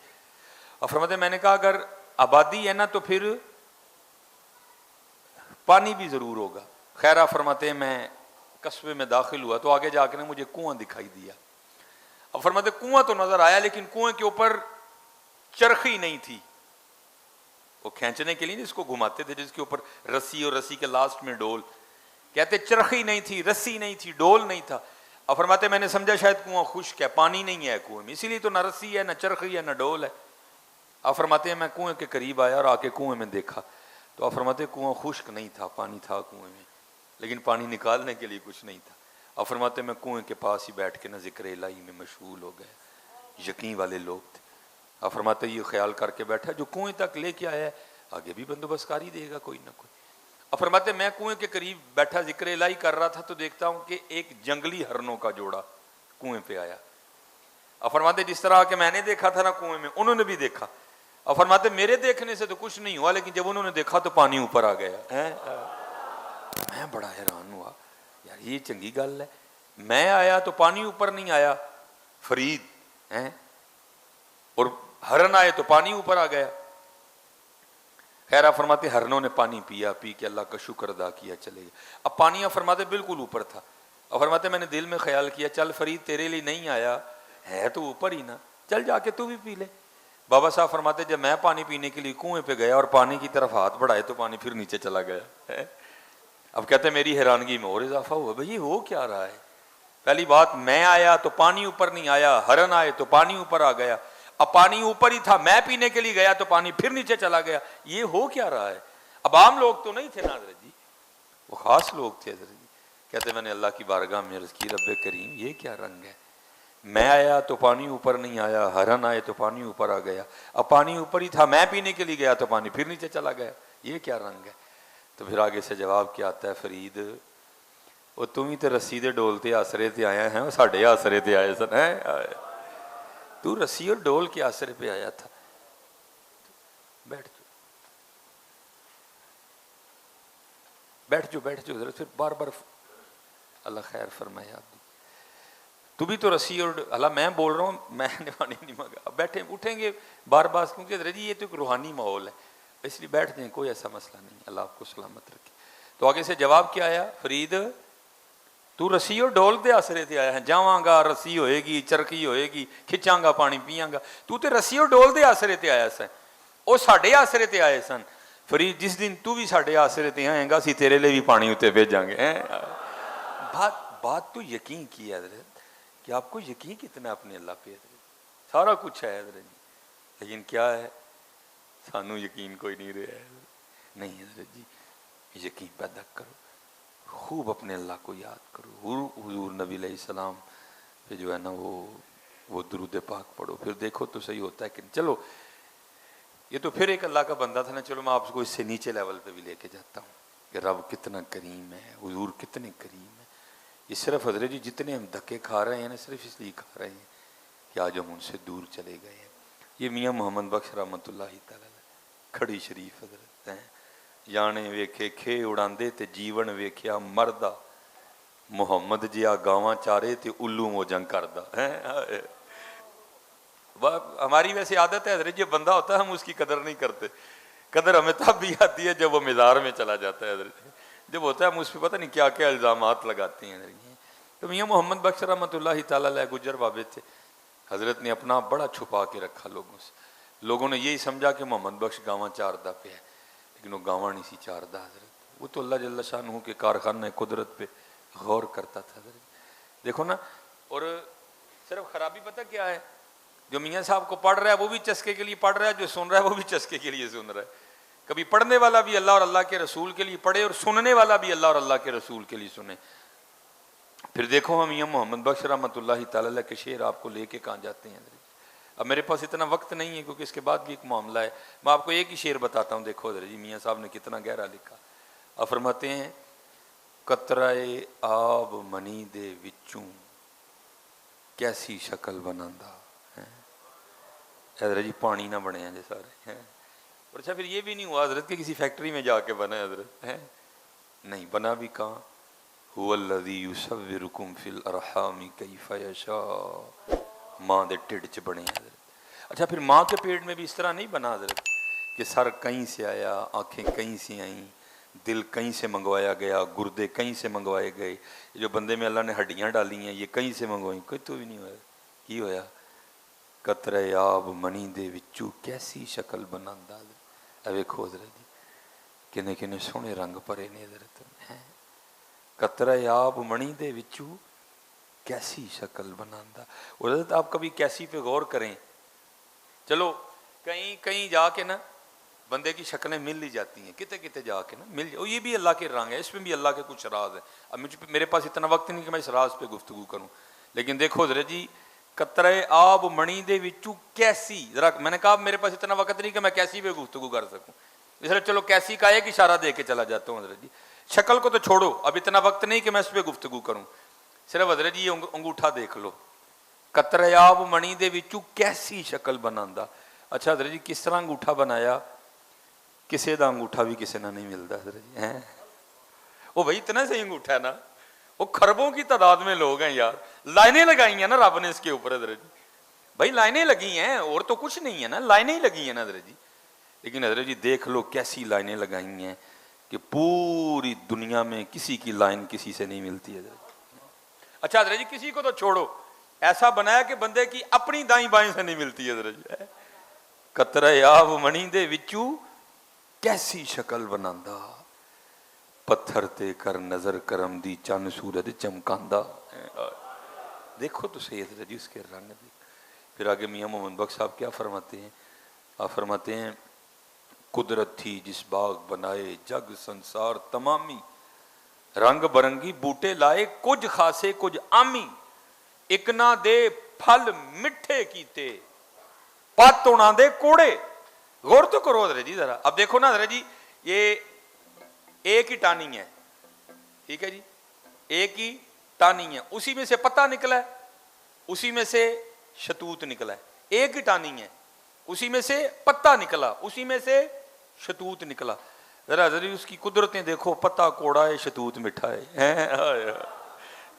آپ فرماتے میں نے کہا اگر آبادی ہے نا تو پھر پانی بھی ضرور ہوگا. خیر آپ فرماتے ہیں میں قصبے میں داخل ہوا تو آگے جا کے مجھے کنواں دکھائی دیا. اب فرماتے کنواں تو نظر آیا لیکن کنویں کے اوپر چرخی نہیں تھی, وہ کھینچنے کے لیے جس کو گھماتے تھے, جس کے اوپر رسی اور رسی کے لاسٹ میں ڈول, کہتے چرخی نہیں تھی, رسی نہیں تھی, ڈول نہیں تھا. اب فرماتے میں نے سمجھا شاید کنواں خشک ہے, پانی نہیں ہے کنویں میں, اسی لیے تو نہ رسی ہے نہ چرخی ہے نہ ڈول ہے. اب فرماتے ہیں میں کنویں کے قریب آیا اور آ کے کنویں میں دیکھا تو آپ فرماتے کنواں خشک نہیں تھا, پانی تھا کنویں میں, لیکن پانی نکالنے کے لیے کچھ نہیں تھا. آپ فرماتے میں کنویں کے پاس ہی بیٹھ کے نہ ذکر الہی میں مشغول ہو گئے. یقین والے لوگ تھے. آپ فرماتے یہ خیال کر کے بیٹھا جو کنویں تک لے کے آیا ہے آگے بھی بندوبست کر ہی دے گا کوئی نہ کوئی. اب فرماتے میں کنویں کے قریب بیٹھا ذکر الہی کر رہا تھا تو دیکھتا ہوں کہ ایک جنگلی ہرنوں کا جوڑا کنویں پہ آیا. اب فرماتے جس طرح کہ میں نے دیکھا تھا نا کنویں میں, انہوں نے بھی دیکھا. اب فرماتے میرے دیکھنے سے تو کچھ نہیں ہوا, لیکن جب انہوں نے دیکھا تو پانی اوپر آ گیا. میں بڑا حیران ہوا, یار یہ چنگی گل ہے, میں آیا تو پانی اوپر نہیں آیا فرید ہیں, اور ہرن آئے تو پانی اوپر آ گیا. خیر آپ فرماتے ہرنوں نے پانی پیا, پی کے اللہ کا شکر ادا کیا, چلے گئے. اب پانی آپ فرماتے بالکل اوپر تھا. اب فرماتے میں نے دل میں خیال کیا چل فرید تیرے لیے نہیں آیا ہے تو اوپر ہی نا, چل جا کے تو بھی پی لے. بابا صاحب فرماتے جب میں پانی پینے کے لیے کنویں پہ گیا اور پانی کی طرف ہاتھ بڑھائے تو پانی پھر نیچے چلا گیا. اب کہتے میری حیرانگی میں اور اضافہ ہوا, بھئی یہ ہو کیا رہا ہے. پہلی بات میں آیا تو پانی اوپر نہیں آیا, ہرن آئے تو پانی اوپر آ گیا. اب پانی اوپر ہی تھا, میں پینے کے لیے گیا تو پانی پھر نیچے چلا گیا. یہ ہو کیا رہا ہے. اب عام لوگ تو نہیں تھے نا حضرت جی, وہ خاص لوگ تھے حضرت جی. کہتے میں نے اللہ کی بارگاہ میں عرض کی رب کریم یہ کیا رنگ ہے, میں آیا تو پانی اوپر نہیں آیا, ہرن آئے تو پانی اوپر آ گیا. اب پانی اوپر ہی تھا, میں پینے کے لیے گیا تو پانی پھر نیچے چلا گیا. یہ کیا رنگ ہے. تو پھر آگے سے جواب کیا آتا ہے, فرید وہ تم ہی تو رسی دے ڈول تے آسرے تے آیا ہے, وہ ساڈے آسرے تے آئے سن. تو رسی اور ڈول کے آسرے پہ آیا تھا. بیٹھ جو بیٹھ جو بیٹھ جو. پھر بار بار اللہ خیر فرمائے آپ بھی. تو بھی تو رسی اور اللہ میں بول رہا ہوں میں نے پانی نہیں مانگا. اب بیٹھے اٹھیں گے بار بار کیونکہ حضرت جی یہ تو ایک روحانی ماحول ہے اس لیے بیٹھ جائیں, کوئی ایسا مسئلہ نہیں. اللہ آپ کو سلامت رکھے. تو آگے سے جواب کیا آیا, فرید تو رسی اور ڈول دے آسرے تے آیا ہے, جاواں گا رسی ہوئے گی چرخی ہوئے گی کھچاں گا پانی پیاں گا, تو تے رسی اور ڈول دے آسرے تے آیا سن, وہ ساڈے آسرے تے آئے سن. فرید جس دن تو بھی ساڈے آسرے تے آئے گا اسی تیرے لیے بھی پانی اتنے بھیجاں گے. بات تو یقین کی ہے حضرت کہ آپ کو یقین کتنا اپنے اللہ پہ حضرت, سارا کچھ ہے حضرت جی, لیکن کیا ہے سانو یقین کوئی نہیں رہا ہے. نہیں حضرت جی یقین پیدا کرو, خوب اپنے اللہ کو یاد کرو, حضور نبی علیہ السلام پہ جو ہے نا وہ درود پاک پڑھو, پھر دیکھو تو صحیح ہوتا ہے کہ چلو یہ تو پھر ایک اللہ کا بندہ تھا نا, چلو میں آپ کو اس سے نیچے لیول پہ بھی لے کے جاتا ہوں کہ رب کتنا کریم ہے, حضور کتنے کریم ہے. یہ صرف حضرت جی جتنے ہم دھکے کھا رہے ہیں نا صرف اس لیے کھا رہے ہیں کہ آج ہم ان سے دور چلے گئے ہیں. یہ میاں محمد بخش رحمۃ اللہ تعالی کھڑی شریف حضرت ہیں, جانے ویکھے کھے اڑاندے تے جیون ویکھیا مردا, محمد جیا گاواں چارے تے الو موجاں کردا. ہماری ویسے عادت ہے حضرت, یہ بندہ ہوتا ہے ہم اس کی قدر نہیں کرتے, قدر ہمیں تب بھی آتی ہے جب وہ مزار میں چلا جاتا ہے حضرت, جب ہوتا ہے ہم اس پہ پتہ نہیں کیا کیا الزامات لگاتے ہیں حضرت. تو میاں محمد بخش رحمۃ اللہ تعالی علیہ گجر بابے تھے, حضرت نے اپنا بڑا چھپا کے رکھا لوگوں سے. لوگوں نے یہی سمجھا کہ محمد بخش گاواں چاردہ پہ ہے, لیکن وہ گاواں نہیں سی چاردہ حضرت, وہ تو اللہ جل شانہ کے کارخانہ قدرت پہ غور کرتا تھا حضرت. دیکھو نا, اور صرف خرابی پتہ کیا ہے, جو میاں صاحب کو پڑھ رہا ہے وہ بھی چسکے کے لیے پڑھ رہا ہے, جو سن رہا ہے وہ بھی چسکے کے لیے سن رہا ہے. کبھی پڑھنے والا بھی اللہ اور اللہ کے رسول کے لیے پڑھے اور سننے والا بھی اللہ اور اللہ کے رسول کے لیے سنے. پھر دیکھو ہم میاں محمد بخش رحمۃ اللہ تعالی کے شعر آپ کو لے کے کہاں جاتے ہیں. اب میرے پاس اتنا وقت نہیں ہے کیونکہ اس کے بعد بھی ایک معاملہ ہے, میں آپ کو ایک ہی شعر بتاتا ہوں. دیکھو حضرت جی میاں صاحب نے کتنا گہرا لکھا. آپ فرماتے ہیں قطرے آب منی دے وچوں کیسی شکل بناندا. حضرت جی پانی نہ بنے ہیں جی سارے. اور اچھا پھر یہ بھی نہیں ہوا حضرت کہ کسی فیکٹری میں جا کے بنا حضرت, نہیں بنا بھی کہاں, هو الذی یصورکم فی الارحام کیف یشاء, ماں دے ٹھڈ چ بنے حضرت. اچھا پھر ماں کے پیٹ میں بھی اس طرح نہیں بنا حضرت کہ سر کہیں سے آیا, آنکھیں کہیں سے آئیں, دل کہیں سے منگوایا گیا, گردے کہیں سے منگوائے گئے, جو بندے میں اللہ نے ہڈیاں ڈالی ہیں یہ کہیں سے منگوائیں, کوئی تو بھی نہیں ہوا. کی ہویا قطرے آب منی دے وچوں کیسی شکل بناندا. اب ویکھو حضرت جی کنے کنے سونے رنگ پرے نے حضرت, قطرے آب منی دے وچوں کیسی شکل بناندا. حضرت آپ کبھی کیسی پہ غور کریں, چلو کہیں جا کے نا بندے کی شکلیں مل ہی جاتی ہیں, کتے جا کے نا مل جائے, یہ بھی اللہ کے رنگ ہے, اس میں بھی اللہ کے کچھ راز ہے. اب میرے پاس اتنا وقت نہیں کہ میں اس راز پہ گفتگو کروں, لیکن دیکھو حضرت جی قطرے آب منی دے وچوں کیسی, ذرا میں نے کہا میرے پاس اتنا وقت نہیں کہ میں کیسی پہ گفتگو کر سکوں, اس لیے چلو کیسی کا ایک اشارہ دے کے چلا جاتا ہوں حضرت جی. شکل کو تو چھوڑو, اب اتنا وقت نہیں کہ میں اس پہ گفتگو کروں, صرف حضرت جی یہ انگوٹھا دیکھ لو, قطرے آب منی دے وچوں کیسی شکل بناندا. اچھا حضرت جی کس طرح انگوٹھا بنایا, کسے دا انگوٹھا بھی کسے نہ نہیں ملتا حضرت جی. وہ بھائی اتنا صحیح انگوٹھا ہے نا, وہ خربوں کی تعداد میں لوگ ہیں یار, لائنیں لگائی ہیں نا رب نے اس کے اوپر حضرت جی, بھائی لائنیں لگی ہیں اور تو کچھ نہیں ہے نا, لائنیں ہی لگی ہیں نا حضرت جی. لیکن حضرت جی دیکھ لو کیسی لائنیں لگائی ہیں کہ پوری دنیا میں کسی کی لائن کسی سے نہیں ملتی حضرت. اچھا حضرت جی کسی کو تو چھوڑو, ایسا بنایا کہ بندے کی اپنی دائیں بائیں سے نہیں ملتی حضرت جی. قطرے آب منی دے وچوں کیسی شکل بناندا, پتھر تے کر نظر کرم دی چن سورج چمکاندا. دیکھو تو صحیح حضرت جی اس کے رنگ دیکھ. پھر آگے میاں محمد بخش صاحب کیا فرماتے ہیں, آپ فرماتے ہیں قدرت تھی جس باغ بنائے جگ سنسار تمامی, رنگ برنگی بوٹے لائے کچھ خاصے کچھ عامی, ایک نہ دے پھل مٹھے کیتے پت اڑا دے کوڑے. غور تو کرو حضرت جی ذرا, اب دیکھو نا حضرت جی یہ ایک ہی ٹانی ہے, ٹھیک ہے جی, ایک ہی ٹانی ہے, اسی میں سے پتا نکلا ہے, اسی میں سے شتوت نکلا ہے, ایک ہی ٹانی ہے, اسی میں سے پتا نکلا, اسی میں سے شتوت نکلا. ذرا حضرت اس کی قدرتیں دیکھو, پتا کوڑا ہے شتوت مٹھا ہے.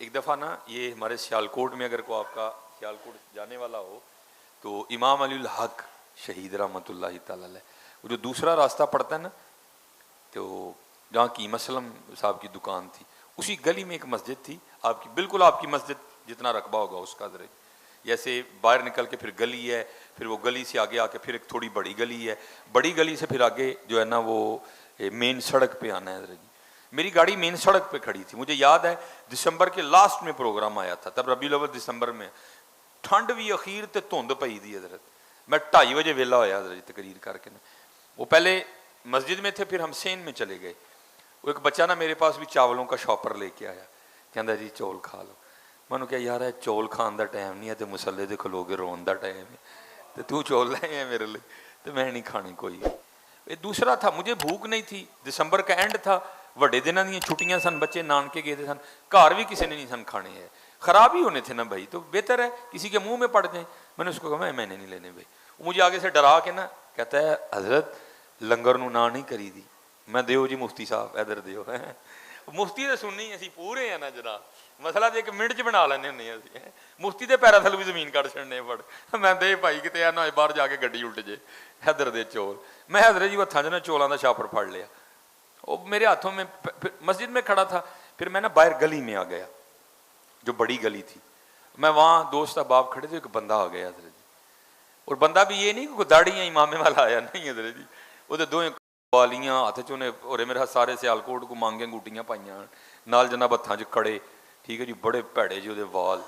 ایک دفعہ نا یہ ہمارے سیالکوٹ میں اگر کوئی آپ کا سیالکوٹ جانے والا ہو تو امام علی الحق شہید رحمۃ اللہ تعالی علیہ وہ جو دوسرا راستہ پڑتا ہے نا تو جہاں قیم اسلم صاحب کی دکان تھی اسی گلی میں ایک مسجد تھی آپ کی بالکل آپ کی مسجد جتنا رقبہ ہوگا اس کا درجہ جیسے باہر نکل کے پھر گلی ہے پھر وہ گلی سے آگے آ کے پھر ایک تھوڑی بڑی گلی ہے بڑی گلی سے پھر آگے جو ہے نا وہ مین سڑک پہ آنا ہے درجہ میری گاڑی مین سڑک پہ کھڑی تھی مجھے یاد ہے دسمبر کے لاسٹ میں پروگرام آیا تھا تب ربیع الاول دسمبر میں ٹھنڈ بھی اخیر تے دھند پئی دی حضرت میں 2:30 بجے ویلا ہویا حضرت تقریر کر کے نا وہ پہلے مسجد میں تھے پھر ہم سین میں چلے گئے وہ ایک بچہ نا میرے پاس بھی چاولوں کا شاپر لے کے آیا کہندا جی چول کھا لو میں نے کہا یار ہے چول کھان دا ٹائم نہیں ہے تے مسلے تے کھلو کے رون دا ٹائم ہے تے تو چول لے ہیں میرے لیے تے میں نہیں کھانی کوئی یہ دوسرا تھا مجھے بھوک نہیں تھی دسمبر کا اینڈ تھا وڈے دنوں دیا چھٹیاں سن بچے نانکے گئے سن گھر بھی کسی نے نہیں سن کھانے ہے خراب ہی ہونے تھے نا بھائی تو بہتر ہے کسی کے منہ میں پڑ جائیں میں نے اس کو کہا میں نے نہیں لینے بھائی وہ مجھے آگے سے ڈرا کے نا کہتا ہے حضرت لنگر نو نہ نہیں کری دی میں دیو جی مفتی صاحب ادھر دیو مفتی تو سننی اسی پورے ہیں نا جناب مسئلہ تو ایک منٹ چ بنا لینے ہونے اسی مفتی دے پیرا تھلو بھی زمین کٹ چڑنے پڑ میں دے بھائی کتے نہ باہر جا کے گڈی الٹ جے حیدر دے چول میں حضرت جی ہاتھوں چ نا چولاں دا شاپر پھڑ لیا وہ میرے ہاتھوں میں مسجد میں کھڑا تھا پھر میں نا باہر گلی میں آ گیا جو بڑی گلی تھی میں وہاں دوست احباب کھڑے تھے ایک بندہ آ گیا حضرت جی اور بندہ بھی یہ نہیں کہ کوئی داڑیاں امامے والا آیا نہیں حضرت جی وہ تو دو والیاں ہاتھ چ انہیں اور میرے سارے سیالکوٹ کو مانگیں گوٹیاں پائیاں نال جناب ہاتھاں چ کڑے ٹھیک ہے جی بڑے بھڑے جی وہ وال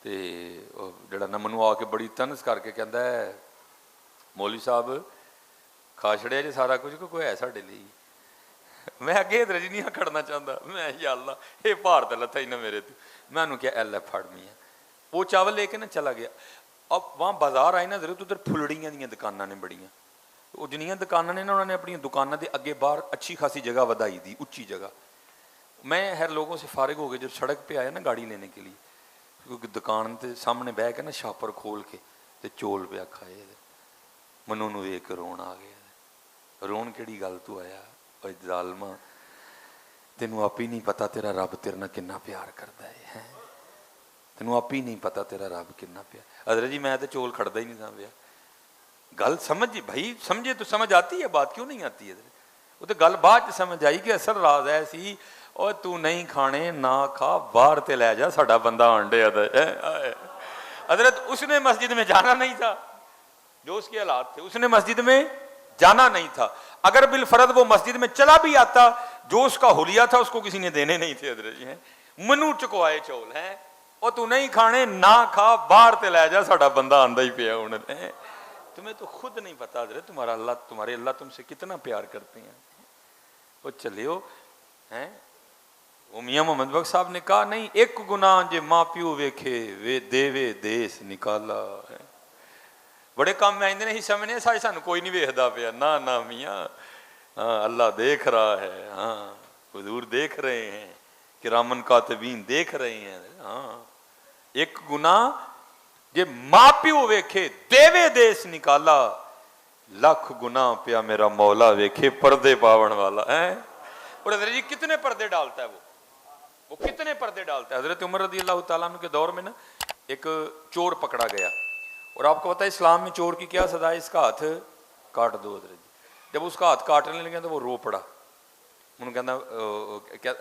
تے جڑا نا منو آ کے بڑی تنس کر کے کہندا ہے مولوی صاحب کھا چھڑیا جی سارا کچھ کوئی ہے ساڈے لیے میں اگے حضرت جی نہیں کھڑنا چاہتا میں یا اللہ یہ بھار تے لتھا ہی نہ میرے تو میں انہوں کیا ایل پھڑ میاں وہ چاول لے کے نا چلا گیا اب وہاں بازار آئے نا ضرور ادھر پھلڑیاں دیا دکاناں نے بڑیاں وہ جنیاں دکاناں نے نا انہوں نے اپنی دکاناں دے اگے باہر اچھی خاصی جگہ ودائی دی اچھی جگہ میں ہر لوگوں سے فارغ ہو گئے جب سڑک پہ آیا نا گاڑی لینے کے لیے کیونکہ دکان تے سامنے بہ کے نا شاپر کھول کے تے چول پہ کھائے منو نو ویکھ کے رون آ گیا رون کیڑی گل تو آیا اوے ظالما تینوں آپ ہی نہیں پتا تیرا رب تیرے نال کنا پیار کردا ہے تینوں آپ ہی نہیں پتا تیرا رب کنا پیار حضرت جی میں تے چول کھڑدا ہی نہیں تھا پیا گل سمجھ بھائی سمجھے تو سمجھ آتی ہے بات کیوں نہیں آتی ہے وہ تو گل بعد سمجھ آئی کہ اصل راز ہے سی اور تو نہیں کھانے نہ کھا باہر تے لے جا ساڈا بندہ آنڈے حضرت اس نے مسجد میں جانا نہیں تھا جو اس کے حالات تھے اس نے مسجد میں جانا نہیں تھا اگر بالفرض وہ مسجد میں چلا بھی آتا جو اس کا حلیہ تھا اس کو کسی نے دینے نہیں تھے حضرت جی منو چکوائے چول ہیں اور تو نہیں کھانے نہ کھا باہر تے لے جا ساڈا بندہ آندا ہی پیا ہن تمہیں تو خود نہیں پتا حضرت تمہارا اللہ تمہارے اللہ تم سے کتنا پیار کرتے ہیں وہ چلیو ہیں وہ میاں محمد بخش صاحب نے کہا نہیں ایک گناہ جے ماں پیو ویکھے وے دیوے دیس نکالا ہے بڑے کام میں آئندے نے حصہ میں نے سارے سانو کوئی نہیں ویکھدا پیا نہ میاں ہاں اللہ دیکھ رہا ہے ہاں حضور دیکھ رہے ہیں کرامن کاتبین دیکھ رہے ہیں ہاں ایک گناہ جے ماں پیو ویکھے دیوے دیس نکالا لکھ گناہ پیا میرا مولا ویکھے پردے پاون والا ہے اور حضرت جی کتنے پردے ڈالتا ہے وہ کتنے پردے ڈالتا ہے حضرت عمر رضی اللہ تعالیٰ عنہ کے دور میں نا ایک چور پکڑا گیا اور آپ کو پتا ہے اسلام میں چور کی کیا سزا ہے اس کا ہاتھ کاٹ دو حضرت جی جب اس کا ہاتھ کاٹنے لگے تو وہ رو پڑا انہوں کہنا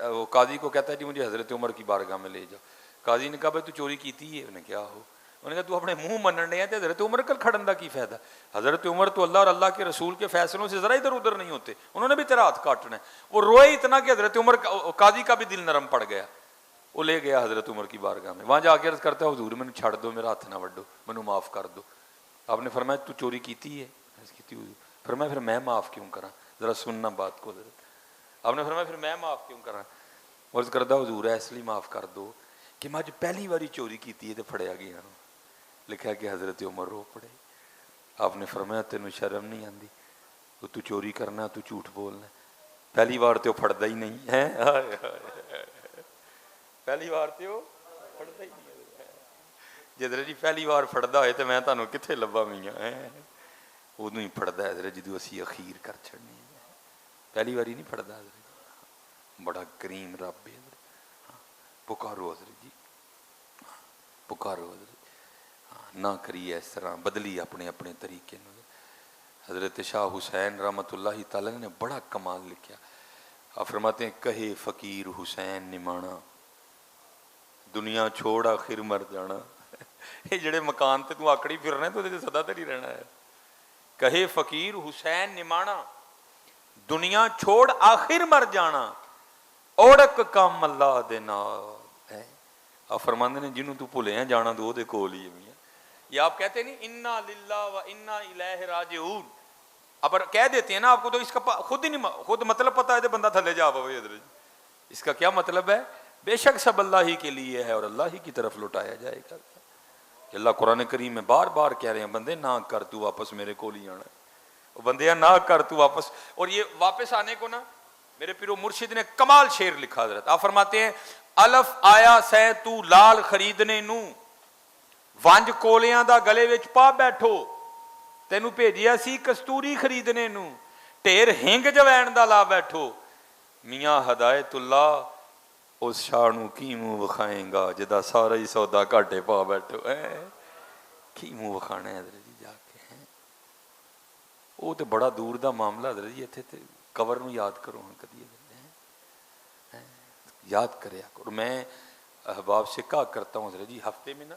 وہ قاضی کو کہتا ہے جی مجھے حضرت عمر کی بارگاہ میں لے جاؤ قاضی نے کہا بھائی تو چوری کیتی ہے انہیں کیا ہو انہوں نے کہا تو اپنے منہ منن رہے ہیں تو حضرت عمر کل کھڑن دا کی فائدہ حضرت عمر تو اللہ اور اللہ کے رسول کے فیصلوں سے ذرا ادھر ادھر نہیں ہوتے انہوں نے بھی تیرا ہاتھ کاٹنا ہے وہ روئے اتنا کہ حضرت عمر قاضی کا بھی دل نرم پڑ گیا وہ لے گیا حضرت عمر کی بارگاہ میں وہاں جا کے عرض کرتا ہے حضور میں چھڑ دو میرا ہاتھ نہ وڈو مینوں معاف کر دو آپ نے فرمایا تو چوری کیتی ہے فرمایا پھر میں معاف کیوں کراں ذرا سننا بات کو حضرت آپ نے فرمایا پھر میں معاف کیوں کراں عرض کردا حضور اس لیے معاف کر دو کہ میں اج پہلی باری چوری کیتی ہے تے پھڑیا گیا لکھا کہ حضرت عمر رو پڑے آپ نے فرمایا تینوں شرم نہیں آندی تو چوری کرنا تو جھوٹ بولنا پہلی بار تو پھڑدا ہی نہیں ہے پہلی بار تو پھڑدا ہی نہیں جدھر جی پہلی بار پھڑدا ہوئے تو میں تانوں کتھے لبا میاں ادوں ہی پھڑدا ہے حضرت جدوں اسی اخیر کر چھڑنی پہلی باری نہیں پھڑدا حضرت بڑا کریم رب ہے پکارو حضرت جی، پکارو حضرت، نہ کریے اس طرح، بدلی اپنے اپنے طریقے میں۔ حضرت شاہ حسین رحمۃ اللہ تعالی نے بڑا کمال لکھا، آپ فرماتے ہیں کہے فقیر حسین نمانا، دنیا چھوڑ آخر مر جانا۔ یہ جڑے مکان تے تو آکڑی پھرنا ہے تو دے سدا تے نہیں رہنا ہے۔ کہے فقیر حسین نمانا، دنیا چھوڑ آخر مر جانا، اوڑک کام اللہ دے نال ہے۔ آپ فرماندے نے جنہوں تو بھولے ہیں جانا تو دے کول ہی ہے۔ یہ آپ کہتے نہیں انا للہ و انا الیہ راجعون، اب کہہ دیتے ہیں نا آپ کو تو اس کا خود ہی نہیں، خود مطلب پتا ہے تو بندہ تھلے جا پوے ادھر۔ اس کا کیا مطلب ہے؟ بے شک سب اللہ ہی کے لیے ہے اور اللہ ہی کی طرف لوٹایا جائے گا۔ اللہ قرآن کریم میں بار بار کہہ رہے ہیں بندے نہ کر تو واپس میرے کول ہی آنا ہے، بندے نہ کر تو واپس۔ اور یہ واپس آنے کو نا میرے پیرو مرشد نے کمال شعر لکھا حضرت، آپ فرماتے ہیں الف آیا سہ تو لال خریدنے نو، ونج کولیاں دا گلے وچ پا بیٹھو، تینوں بھیجیا سی کستوری خریدنے نو، ٹھیر ہنگ جوین دا لا بیٹھو، میاں ہدایت اللہ اس شاہ نو کی منہ وکھائیں گا جدا سارا ہی سودا گھاٹے پا بیٹھو۔ کی منہ وکھانا ہے حضرت جی جا کے ہیں؟ وہ تو بڑا دور دا معاملہ حضرت جی، اتنے تے قبر نو یاد کرو ہاں کدی یاد کریا کرو۔ میں احباب سے کہا کرتا ہوں حضرت جی ہفتے میں نا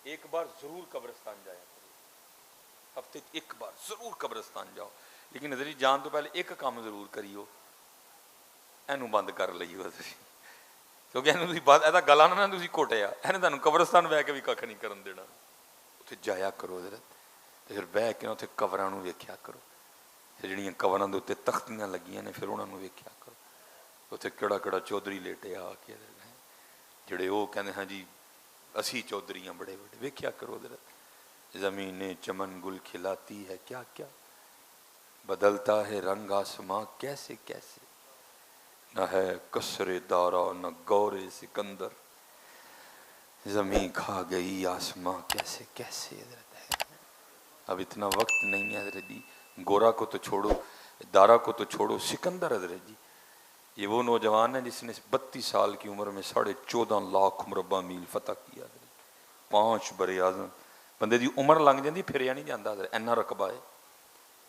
ایک بار ضرور قبرستان جایا کرو، ہفتے ایک بار ضرور قبرستان جاؤ، لیکن حضرت جی جان تو پہلے ایک کام ضرور کریو، اینو بند کر لئیو حضرت جی، کیونکہ اینو تسی بات ایسا گلا نہ تسی کوٹیا، اینو تانوں قبرستان بہ کے بھی کھ نہیں کرن دینا۔ اتھے جایا کرو حضرت، پھر بہ کے اتھے قبراں نو ویکھیا کرو، پھر جڑیاں قبراں دے اوتے تختیاں لگیاں نے پھر انہاں نو ویکھیا کرو، اتھے کیڑا کیڑا چودھری لیٹے آ کے جڑے وہ کہندے ہاں جی اسی چودھریاں بڑے بڑے، ویکھیا کرو حضرت۔ زمینیں چمن گل کھلاتی ہے کیا کیا، بدلتا ہے رنگ آسماں کیسے کیسے، نہ ہے قصر دارا نہ گور سکندر، زمین کھا گئی آسماں کیسے کیسے حضرت ہے۔ اب اتنا وقت نہیں ہے حضرت جی، گورا کو تو چھوڑو، دارا کو تو چھوڑو، سکندر حضرت جی یہ وہ نوجوان ہے جس نے 32 سال کی عمر میں 14.5 لاکھ مربع میل فتح کیا حضرت، 5 بر اعظم۔ بندے دی عمر لنگ جاندی پھریا نہیں جاندہ حضرت، اینا رقبہ ہے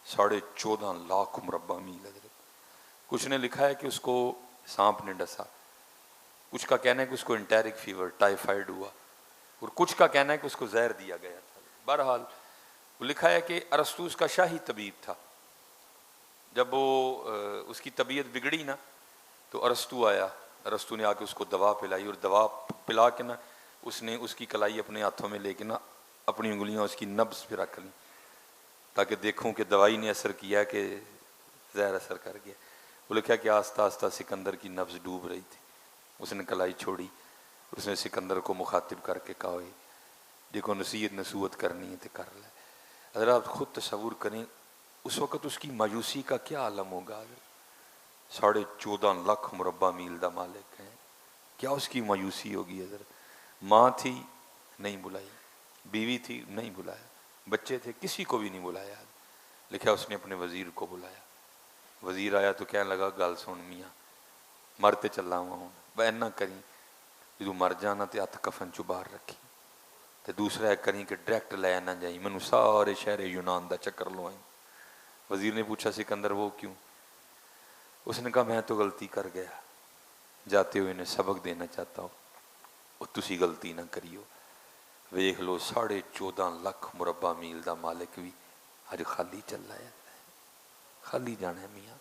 14.5 لاکھ مربع میل حضرت۔ کچھ نے لکھا ہے کہ اس کو سانپ نے ڈسا، کچھ کا کہنا ہے کہ اس کو انٹیرک فیور ٹائیفائڈ ہوا، اور کچھ کا کہنا ہے کہ اس کو زہر دیا گیا تھا۔ بہرحال وہ لکھا ہے کہ ارسطو اس کا شاہی طبیب تھا، جب وہ اس کی طبیعت بگڑی نا تو ارسطو آیا، ارسطو نے آ کے اس کو دوا پلائی، اور دوا پلا کے نا اس نے اس کی کلائی اپنے ہاتھوں میں لے کے نا اپنی انگلیاں اس کی نبض پہ رکھ لیں تاکہ دیکھوں کہ دوائی نے اثر کیا کہ زہر اثر کر گیا۔ وہ لکھا کہ آہستہ آہستہ سکندر کی نبض ڈوب رہی تھی، اس نے کلائی چھوڑی، اس نے سکندر کو مخاطب کر کے کہا ہوئی دیکھو نصیحت نصوت کرنی ہے تو کر لے۔ اگر آپ خود تصور کریں اس وقت اس کی مایوسی کا کیا عالم ہوگا، 14.5 لاکھ مربع میل دا مالک ہے، کیا اس کی مایوسی ہوگی حضرت۔ ماں تھی نہیں بلائی، بیوی تھی نہیں بلایا، بچے تھے کسی کو بھی نہیں بلایا، لکھا اس نے اپنے وزیر کو بلایا، وزیر آیا تو کہنے لگا گل سن میاں مرتے چلا ہوا ہوں بہ نہ کریں جدو مر جانا تے ہاتھ کفن چ باہر رکھی، تے دوسرا ایک کریں کہ ڈائریکٹ لے نہ جائیں، مینوں سارے شہر یونان دا چکر لوائیں۔ وزیر نے پوچھا سکندر وہ کیوں؟ اس نے کہا میں تو غلطی کر گیا، جاتے ہوئے انہیں سبق دینا چاہتا ہوں، اور تسی غلطی نہ کریو، ویکھ لو 14.5 لاکھ مربع میل دا مالک بھی اج خالی چل رہا ہے، خالی جانا ہے میاں،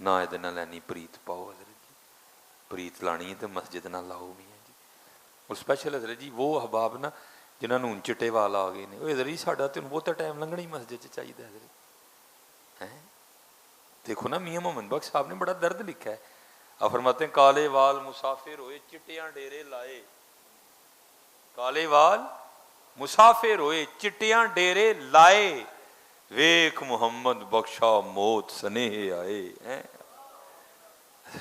نہ ادھر نہ لینی پریت پاؤ حضرت جی، پریت لانی ہے تو مسجد نہ لاؤ میاں جی۔ اور سپیشل حضرت جی وہ احباب نا جنہوں نے چٹے والا آ گئے نے، وہ حضرت جی ساڈا تے وہ تو ٹائم لنگنا ہی مسجد چ چاہیے حضرت ہیں۔ دیکھو نا میاں محمد بخش صاحب نے بڑا درد لکھا ہے، آپ فرماتے ہیں کالے وال مسافر ہوئے چٹیاں ڈیرے لائے، کالے وال مسافر ہوئے چٹیاں ڈیرے لائے، ویکھ محمد بخشا موت سنیہ آئے ہیں۔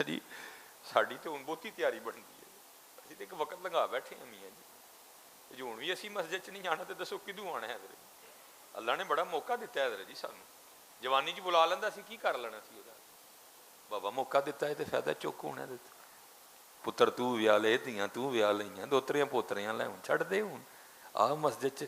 جی ساڑی تو ان بہت ہی تیاری بن گئی ہے، اسی تو ایک وقت لگا بیٹھے ہیں میاں جی، جو ہوں بھی اسی مسجد چ نہیں جانا تو دسو کدوں آنا ہے حضرت۔ اللہ نے بڑا موقع دیتا ہے حضرت جی سانوں، جوانی چ بلا لینا سی کی کر لینا سی، بابا موقع دیتا ہے تو فائدہ چک ہونا دیتا، ਪੁੱਤਰ ਤੂੰ ਵਿਆਹ ਲਏ, ਧੀਆਂ ਤੂੰ ਵਿਆਹ ਲਈਆਂ, ਦੋਤਰੀਆਂ ਪੋਤਰੀਆਂ ਲੈ ਹੁਣ ਛੱਡ ਦੇ ਹੁਣ ਆ ਮਸਜਿਦ 'ਚ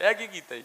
ਇਹ ਕੀ ਕੀਤਾ ਜੀ?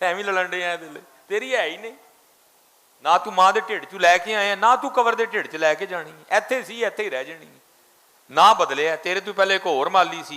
ਐਵੇਂ ਲੜਨ ਦੇ ਆ ਦਿਲ, ਤੇਰੀ ਹੈ ਹੀ ਨਹੀਂ ਨਾ, ਤੂੰ ਮਾਂ ਦੇ ਢਿੱਡ 'ਚ ਲੈ ਕੇ ਆਇਆ ਨਾ, ਤੂੰ ਕਬਰ ਦੇ ਢਿੱਡ 'ਚ ਲੈ ਕੇ ਜਾਣੀ, ਇੱਥੇ ਸੀ ਇੱਥੇ ਹੀ ਰਹਿ ਜਾਣੀ ਨਾ ਬਦਲਿਆ। ਤੇਰੇ ਤੋਂ ਪਹਿਲੇ ਇੱਕ ਹੋਰ ਮਾਲੀ ਸੀ,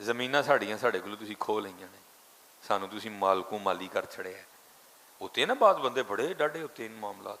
ਜ਼ਮੀਨਾਂ ਸਾਡੀਆਂ ਸਾਡੇ ਕੋਲੋਂ ਤੁਸੀਂ ਖੋਹ ਲਈਆਂ ਨੇ, ਸਾਨੂੰ ਤੁਸੀਂ ਮਾਲਕੂ ਮਾਲੀ ਕਰ ਛੜਿਆ। ਉੱਤੇ ਨਾ ਬਾਤ ਬੰਦੇ ਬੜੇ ਡਾਢੇ ਉੱਤੇ ਇਨ ਮਾਮਲਾਤ।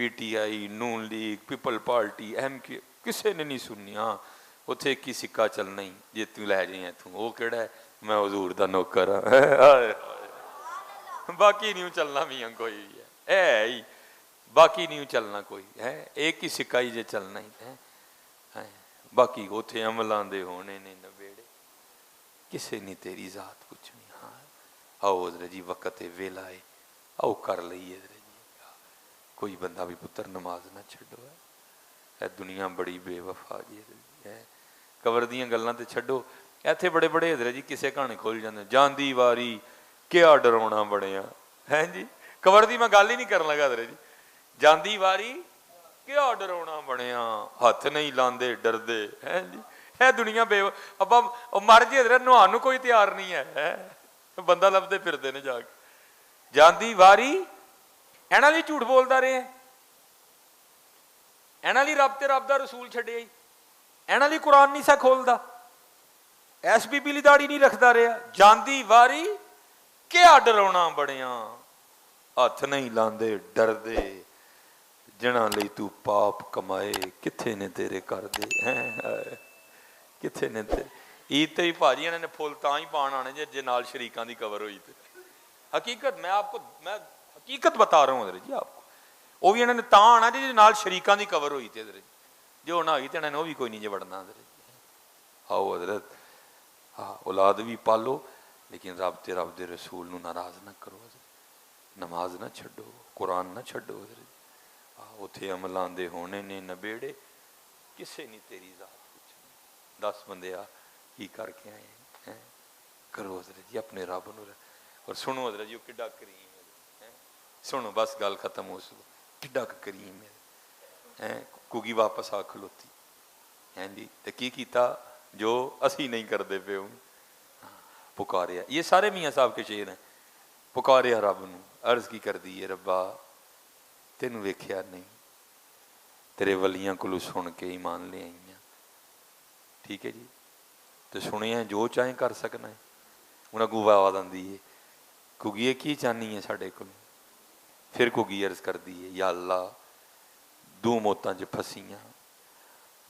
PTI, Noon League, People Party, MK ਕਿਸੇ ਨੇ ਨਹੀਂ ਸੁਣਨੀ। ਹਾਂ ਉੱਥੇ ਇੱਕ ਹੀ ਸਿੱਕਾ ਚੱਲਣਾ ਹੀ, ਜੇ ਤੂੰ ਲੈ ਜਾਏ ਇੱਥੋਂ, ਉਹ ਕਿਹੜਾ ਹੈ, ਮੈਂ ਹਜ਼ੂਰ ਦਾ ਨੌਕਰ ਹਾਂ, ਬਾਕੀ ਨਹੀਂ ਚੱਲਣਾ ਮੀਆਂ ਕੋਈ ਵੀ ਹੈ ਹੀ, ਬਾਕੀ ਨਹੀਂ ਚੱਲਣਾ ਕੋਈ ਹੈ, ਇੱਕ ਹੀ ਸਿੱਕਾ ਹੀ ਜੇ ਚੱਲਣਾ ਹੀ ਹੈ। ਬਾਕੀ ਉੱਥੇ ਅਮਲਾਂ ਦੇ ਹੋਣੇ ਨੇ ਨਵੇੜੇ, ਕਿਸੇ ਨਹੀਂ ਤੇਰੀ ਜ਼ਾਤ ਪੁੱਛਣੀ। ਹਾਂ ਆਓ ਹਜ਼ਰਤ ਜੀ ਵਕਤ ਵੇਲਾ ਹੈ, ਆਓ ਕਰ ਲਈਏ ਹਜ਼ਰਤ ਜੀ। ਕੋਈ ਬੰਦਾ ਵੀ ਪੁੱਤਰ ਨਮਾਜ਼ ਨਾ ਛੱਡੋ, ਇਹ ਦੁਨੀਆ ਬੜੀ ਬੇਵਫਾ ਜੀ ਹੈ। ਕਬਰ ਦੀਆਂ ਗੱਲਾਂ ਤੇ ਛੱਡੋ, ਇੱਥੇ ਬੜੇ ਬੜੇ ਹਜ਼ਰਤ ਜੀ ਕਿਸੇ ਕਹਾਣੀ ਖੋਲ ਜਾਂਦੇ, ਜਾਂਦੀ ਵਾਰੀ ਕਿਆ ਡਰਾਉਣਾ ਬਣਿਆ ਹੈ ਜੀ। ਕਬਰ ਦੀ ਮੈਂ ਗੱਲ ਹੀ ਨਹੀਂ ਕਰਨ ਲੱਗਾ ਹਜ਼ਰਤ ਜੀ, ਜਾਂਦੀ ਵਾਰੀ ਕਿਆ ਡਰਾਉਣਾ ਬਣਿਆ, ਹੱਥ ਨਹੀਂ ਲਾਉਂਦੇ ਡਰਦੇ ਹੈ ਜੀ। ਇਹ ਦੁਨੀਆ ਆਪਾਂ ਮਰ ਜੇ ਹਜ਼ਰਤ, ਨਹਾਉਣ ਨੂੰ ਕੋਈ ਤਿਆਰ ਨਹੀਂ ਹੈ, ਬੰਦਾ ਲੱਭਦੇ ਫਿਰਦੇ ਨੇ ਜਾ ਕੇ। ਜਾਂਦੀ ਵਾਰੀ ਇਹਨਾਂ ਲਈ ਝੂਠ ਬੋਲਦਾ ਰਿਹਾ, ਇਹਨਾਂ ਲਈ ਰੱਬ ਤੇ ਰੱਬ ਦਾ ਰਸੂਲ ਛੱਡਿਆ ਹੀ, ਇਹਨਾਂ ਲਈ ਕੁਰਾਨ ਨਹੀਂ ਸਾ ਖੋਲਦਾ, SPP ਲਈ ਦਾੜੀ ਨਹੀਂ ਰੱਖਦਾ ਰਿਹਾ। ਜਾਂਦੀ ਵਾਰੀ ਕਿਆ ਡਰਾਉਣਾ ਬਣਿਆ, ਹੱਥ ਨਹੀਂ ਲਾਉਂਦੇ ਡਰਦੇ, ਜਿਨ੍ਹਾਂ ਲਈ ਤੂੰ ਪਾਪ ਕਮਾਏ ਕਿੱਥੇ ਨੇ ਤੇਰੇ ਕਰਦੇ ਹੈ, ਕਿੱਥੇ ਨੇ ਤੇ। ਈਦ ਤੇ ਵੀ ਭਾਜੀ ਇਹਨਾਂ ਨੇ ਫੁੱਲ ਤਾਂ ਹੀ ਪਾਣ ਆਣੇ ਜੇ ਨਾਲ ਸ਼ਰੀਕਾਂ ਦੀ ਕਵਰ ਹੋਈ ਤੇ। ਹਕੀਕਤ ਮੈਂ ਹਕੀਕਤ ਬਤਾ ਰਹਾ ਹੂੰ ਹਜ਼ਰਤ ਜੀ ਆਪਕੋ, ਉਹ ਵੀ ਇਹਨਾਂ ਨੇ ਤਾਂ ਆਣਾ ਜੇ ਨਾਲ ਸ਼ਰੀਕਾਂ ਦੀ ਕਵਰ ਹੋਈ ਤੇ ਹਜ਼ਰਤ ਜੀ, ਜੋ ਨਾ ਹੋਈ ਤੇ ਇਹਨਾਂ ਨੇ ਉਹ ਵੀ ਕੋਈ ਨਹੀਂ ਜੇ ਵੜਨਾ ਹਜ਼ਰਤ ਜੀ। ਆਓ ਹਜ਼ਰਤ, ਹਾਂ ਔਲਾਦ ਵੀ ਪਾਲੋ, ਲੇਕਿਨ ਰੱਬ ਤੇ ਰੱਬ ਦੇ ਰਸੂਲ ਨੂੰ ਨਾਰਾਜ਼ ਨਾ ਕਰੋ ਹਜ਼ਰਤ। ਨਮਾਜ਼ ਨਾ ਛੱਡੋ, ਕੁਰਾਨ ਨਾ ਛੱਡੋ ਹਜ਼ਰਤ। ਉੱਥੇ ਅਮਲਾਂ ਦੇ ਹੋਣੇ ਨੇ ਨਬੇੜੇ, ਕਿਸੇ ਨਹੀਂ ਤੇਰੀ ਜ਼ਾਤ ਪੁੱਛਣੀ। 10 ਬੰਦੇ ਆ ਕੀ ਕਰਕੇ ਆਏ ਹੈ, ਕਰੋ ਹਜ਼ਰਤ ਜੀ ਆਪਣੇ ਰੱਬ ਨੂੰ। ਔਰ ਸੁਣੋ ਹਜ਼ਰਤ ਜੀ ਉਹ ਕਿੱਡਾ ਕਰੀਮ ਹੈ, ਸੁਣੋ ਬਸ ਗੱਲ ਖਤਮ ਹੋ ਸੂ, ਕਿੱਡਾ ਕਰੀਮ ਹੈ। ਕੁਗੀ ਵਾਪਸ ਆ ਖਲੋਤੀ ਹੈ ਜੀ, ਤੇ ਕੀ ਕੀਤਾ ਜੋ ਅਸੀਂ ਨਹੀਂ ਕਰਦੇ ਪਏ, ਹੁਣ ਪੁਕਾਰਿਆ। ਇਹ ਸਾਰੇ ਮੀਆਂ ਸਾਹਿਬ ਕੇ ਸ਼ੇਰ ਹੈ। ਪੁਕਾਰਿਆ ਰੱਬ ਨੂੰ, ਅਰਜ਼ ਕੀ ਕਰਦੀ ਹੈ, ਰੱਬਾ ਤੈਨੂੰ ਵੇਖਿਆ ਨਹੀਂ, ਤੇਰੇ ਵਲੀਆਂ ਕੋਲੋਂ ਸੁਣ ਕੇ ਈਮਾਨ ਲੈ ਆਈਆਂ, ਠੀਕ ਹੈ ਜੀ, ਤੇ ਸੁਣਿਆ ਜੋ ਚਾਹੇ ਕਰ ਸਕਣਾ ਹੈ। ਹੁਣ ਅੱਗੋਂ ਆਵਾਜ਼ ਆਉਂਦੀ ਹੈ, ਕੁਗੀਏ ਕੀ ਚਾਹਨੀ ਹੈ ਸਾਡੇ ਕੋਲ। ਫਿਰ ਕੁਗੀ ਅਰਜ਼ ਕਰਦੀ ਹੈ, ਯਾ ਅੱਲਾ ਦੋ ਮੌਤਾਂ 'ਚ ਫਸੀਆਂ,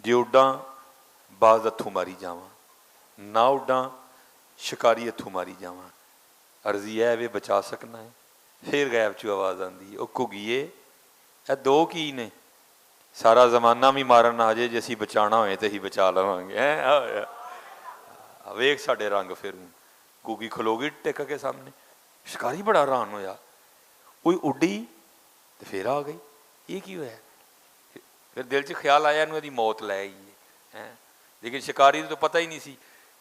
ਜੇ ਉੱਡਾਂ ਬਾਜ਼ ਹੱਥੋਂ ਮਾਰੀ ਜਾਵਾਂ, ਨਾ ਉੱਡਾਂ ਸ਼ਿਕਾਰੀ ਹੱਥੋਂ ਮਾਰੀ ਜਾਵਾਂ, ਅਰਜ਼ੀ ਹੈ ਵੇ ਬਚਾ ਸਕਣਾ ਹੈ। ਫਿਰ ਗਾਇਬ 'ਚੋਂ ਆਵਾਜ਼ ਆਉਂਦੀ ਹੈ, ਉਹ ਕੁਗੀਏ ਇਹ ਦੋ ਕੀ ਨੇ, ਸਾਰਾ ਜ਼ਮਾਨਾ ਵੀ ਮਾਰਨ ਆ ਜੇ, ਜੇ ਅਸੀਂ ਬਚਾਉਣਾ ਹੋਏ ਤੇ ਅਸੀਂ ਬਚਾ ਲਵਾਂਗੇ। ਵੇਖ ਸਾਡੇ ਰੰਗ ਫਿਰ ਕੁਗੀ ਖਲੋ ਗਈ ਟਿਕ ਕੇ ਸਾਹਮਣੇ। ਸ਼ਿਕਾਰੀ ਬੜਾ ਹੈਰਾਨ ਹੋਇਆ, ਕੋਈ ਉੱਡੀ ਤੇ ਫਿਰ ਆ ਗਈ, ਇਹ ਕੀ ਹੋਇਆ। ਫਿਰ ਦਿਲ 'ਚ ਖਿਆਲ ਆਇਆ ਇਹਨੂੰ ਇਹਦੀ ਮੌਤ ਲੈ ਆਈ ਹੈ, ਲੇਕਿਨ ਸ਼ਿਕਾਰੀ ਨੂੰ ਤਾਂ ਪਤਾ ਹੀ ਨਹੀਂ ਸੀ।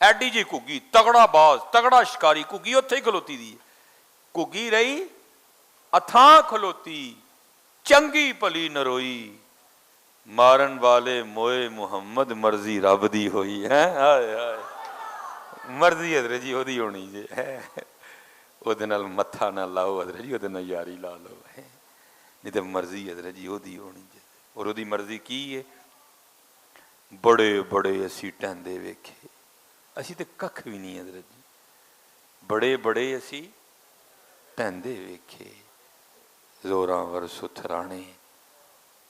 ਐਡੀ ਜੀ ਘੁੱਗੀ, ਤਗੜਾ ਬਾਜ਼, ਤਗੜਾ ਸ਼ਿਕਾਰੀ, ਘੁੱਗੀ ਉੱਥੇ ਹੀ ਖਲੋਤੀ ਦੀ ਘੁੱਗੀ ਰਹੀ ਅਥਾਂ ਖਲੋਤੀ, ਚੰਗੀ ਭਲੀ ਨਰੋਈ, ਮਾਰਨ ਵਾਲੇ ਮੋਏ ਮੁਹੰਮਦ, ਮਰਜ਼ੀ ਰੱਬ ਦੀ ਹੋਈ ਹੈ। ਹਾਏ ਹਾਏ, ਮਰਜ਼ੀ ਹਜ਼ਰਤ ਜੀ ਉਹਦੀ ਹੋਣੀ ਜੇ, ਉਹਦੇ ਨਾਲ ਮੱਥਾ ਨਾ ਲਾਓ ਹਜ਼ਰਤ ਜੀ, ਉਹਦੇ ਨਾਲ ਯਾਰੀ ਲਾ ਲਓ, ਨਹੀਂ ਤਾਂ ਮਰਜ਼ੀ ਹਜ਼ਰਤ ਜੀ ਉਹਦੀ ਹੋਣੀ ਜੇ। ਔਰ ਉਹਦੀ ਮਰਜ਼ੀ ਕੀ ਹੈ? ਬੜੇ ਬੜੇ ਅਸੀਂ ਟਹਿੰਦੇ ਵੇਖੇ, ਅਸੀਂ ਤੇ ਕੱਖ ਵੀ ਨਹੀਂ ਹਜ਼ਰਤ ਜੀ, ਬੜੇ ਬੜੇ ਅਸੀਂ ਟਹਿੰਦੇ ਵੇਖੇ, ਜ਼ੋਰਾਂ ਵਰ ਸੁਥਰਾਣੇ,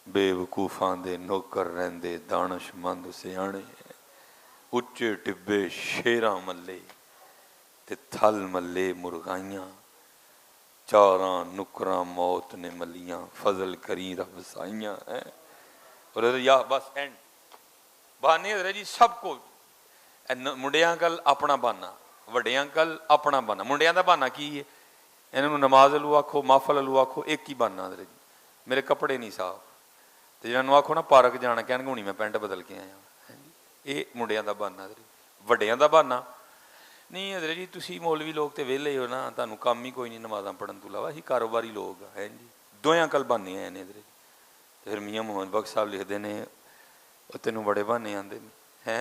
ਬੇਵਕੂਫਾਂ ਦੇ ਨੌਕਰ ਰਹਿੰਦੇ, ਦਾਨਸ਼ਮੰਦ ਸਿਆਣੇ, ਉੱਚੇ ਟਿੱਬੇ ਸ਼ੇਰਾਂ ਮੱਲੇ ਤੇ ਥਲ ਮੱਲੇ ਮੁਰਗਾਈਆਂ, ਚਾਰਾਂ ਨੁਕਰਾਂ ਮੌਤ ਨੇ ਮੱਲੀਆਂ, ਫਜ਼ਲ ਕਰੀ ਰੱਬ ਸਾਈਆਂ ਹੈ। ਔਰ ਯਾ ਬਸ ਐਂਡ ਬਹਾਨੇ ਹਜ਼ਰਤ ਜੀ ਸਭ ਕੋ, ਮੁੰਡਿਆਂ ਕੱਲ ਆਪਣਾ ਬਹਾਨਾ, ਵੱਡਿਆਂ ਕੱਲ ਆਪਣਾ ਬਹਾਨਾ। ਮੁੰਡਿਆਂ ਦਾ ਬਹਾਨਾ ਕੀ ਹੈ? ਇਹਨਾਂ ਨੂੰ ਨਮਾਜ਼ ਵੱਲੋਂ ਆਖੋ, ਮਾਫਲ ਵੱਲੋਂ ਆਖੋ, ਇੱਕ ਹੀ ਬਹਾਨਾ ਹਜ਼ਰਤ ਜੀ, ਮੇਰੇ ਕੱਪੜੇ ਨਹੀਂ ਸਾਫ, ਤੇ ਜਿਹਨਾਂ ਨੂੰ ਆਖੋ ਨਾ ਪਾਰਕ ਜਾਣਾ, ਕਹਿਣਗੇ ਹੁਣੀ ਮੈਂ ਪੈਂਟ ਬਦਲ ਕੇ ਆਇਆ, ਇਹ ਮੁੰਡਿਆਂ ਦਾ ਬਹਾਨਾ ਹਜ਼ਰਤ। ਵੱਡਿਆਂ ਦਾ ਬਹਾਨਾ ਨਹੀਂ ਹਜ਼ਰਤ ਜੀ, ਤੁਸੀਂ ਮੌਲਵੀ ਲੋਕ ਤੇ ਵਿਹਲੇ ਹੋ ਨਾ, ਤੁਹਾਨੂੰ ਕੰਮ ਹੀ ਕੋਈ ਨਹੀਂ ਨਮਾਜ਼ਾਂ ਪੜ੍ਹਨ ਤੋਂ ਇਲਾਵਾ, ਅਸੀਂ ਕਾਰੋਬਾਰੀ ਲੋਕ ਹੈ ਜੀ। ਦੋਹਾਂ ਕੱਲ ਬਹਾਨੇ ਆਏ ਨੇ ਹਜ਼ਰਤ ਜੀ। ਤੇ ਫਿਰ ਮੀਆਂ ਮੁਹੰਮਦ ਬਖਸ਼ ਸਾਹਿਬ ਲਿਖਦੇ ਨੇ, ਉਹ ਤੈਨੂੰ ਬੜੇ ਬਹਾਨੇ ਆਉਂਦੇ ਨੇ, ਹੈ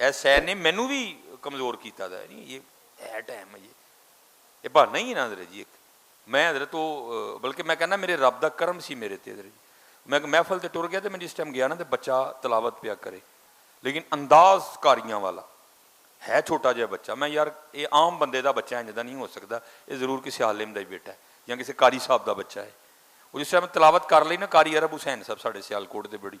ਇਹ ਸੈਰ ਨੇ ਮੈਨੂੰ ਵੀ ਕਮਜ਼ੋਰ ਕੀਤਾ ਦਾ ਨਹੀਂ, ਇਹ ਹੈ ਟਾਈਮ ਹੈ, ਇਹ ਬਹਾਨਾ ਹੀ ਨਾ ਹਜ਼ਰਤ ਜੀ ਇੱਕ। ਮੈਂ ਹਜ਼ਰਤ ਉਹ ਬਲਕਿ ਮੈਂ ਕਹਿੰਦਾ ਮੇਰੇ ਰੱਬ ਦਾ ਕਰਮ ਸੀ ਮੇਰੇ ਤੇ ਹਜ਼ਰਤ ਜੀ। ਮੈਂ ਮਹਿਫਲ ਤੇ ਟੁਰ ਗਿਆ ਤੇ ਮੈਂ ਜਿਸ ਟਾਈਮ ਗਿਆ ਨਾ ਤੇ ਬੱਚਾ ਤਲਾਵਤ ਪਿਆ ਕਰੇ, ਲੇਕਿਨ ਅੰਦਾਜ਼ ਕਾਰੀਆਂ ਵਾਲਾ ਹੈ, ਛੋਟਾ ਜਿਹਾ ਬੱਚਾ। ਮੈਂ ਯਾਰ ਇਹ ਆਮ ਬੰਦੇ ਦਾ ਬੱਚਾ ਇੰਝ ਦਾ ਨਹੀਂ ਹੋ ਸਕਦਾ, ਇਹ ਜ਼ਰੂਰ ਕਿਸੇ ਆਲਿਮ ਦਾ ਹੀ ਬੇਟਾ ਹੈ ਜਾਂ ਕਿਸੇ ਕਾਰੀ ਸਾਹਿਬ ਦਾ ਬੱਚਾ ਹੈ। ਉਹ ਜਿਸ ਟਾਈਮ ਤਲਾਵਤ ਕਰ ਲਈ ਨਾ, ਕਾਰੀ ਅਰਬ ਹੁਸੈਨ ਸਾਹਿਬ ਸਾਡੇ ਸਿਆਲਕੋਟ ਦੇ ਬੜੀ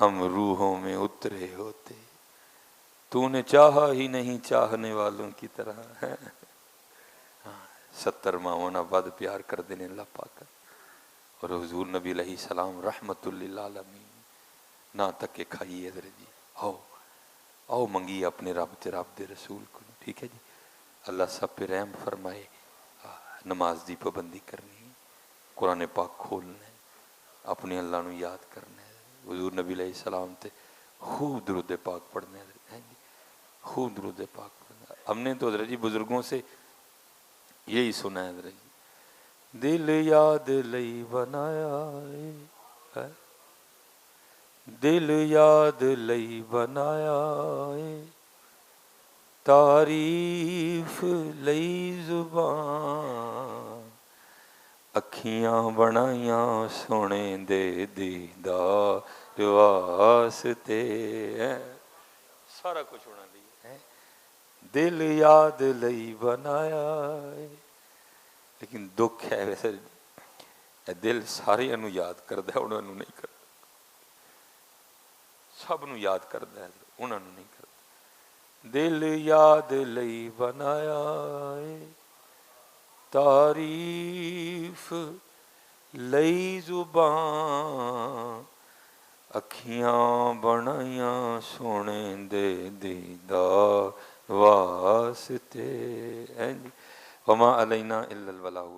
ہم روحوں میں اترے ہوتے، تو نے چاہا ہی نہیں چاہنے والوں کی طرح ہے۔ 70 ماونا بعد پیار کر دینے اللہ پاک اور حضور نبی علیہ السلام رحمت للعالمین نہ تک کے کھائیے ادھر جی، آؤ منگی اپنے رب تے رب دے رسول کو، ٹھیک ہے جی۔ اللہ سب پہ رحم فرمائے۔ نماز دی پابندی کرنی، قرآن پاک کھولنا ہے، اپنے اللہ نو یاد کرنا ہے، حضور نبی علیہ السلام تے خوب درود پاک پڑھنا ہے جی، خوب درود پاک پڑھنا۔ ہم نے تو حضرت جی بزرگوں سے یہی سنا ہے حضرت جی، دل یاد لئی بنایا ہے، دل یاد لئی بنایا ہے، تعریف لئی زبان، اکھیاں بنائیاں سونے دے دیدار واسطے، سارا کچھ ہونا ہے، دل یاد لئی بنایا ہے۔ لیکن دکھ ہے ویسے دل سارے انہوں یاد کرتا ہے، انہوں نہیں کرتا، سب نو یاد کرتا ہے، انہوں نہیں کرتا۔ دل یاد لئی بنایا ہے، تعریف لئی زبان، اکھیاں بنائیاں سونے دے دیدار واسطے، وما علینا الا البلاغ۔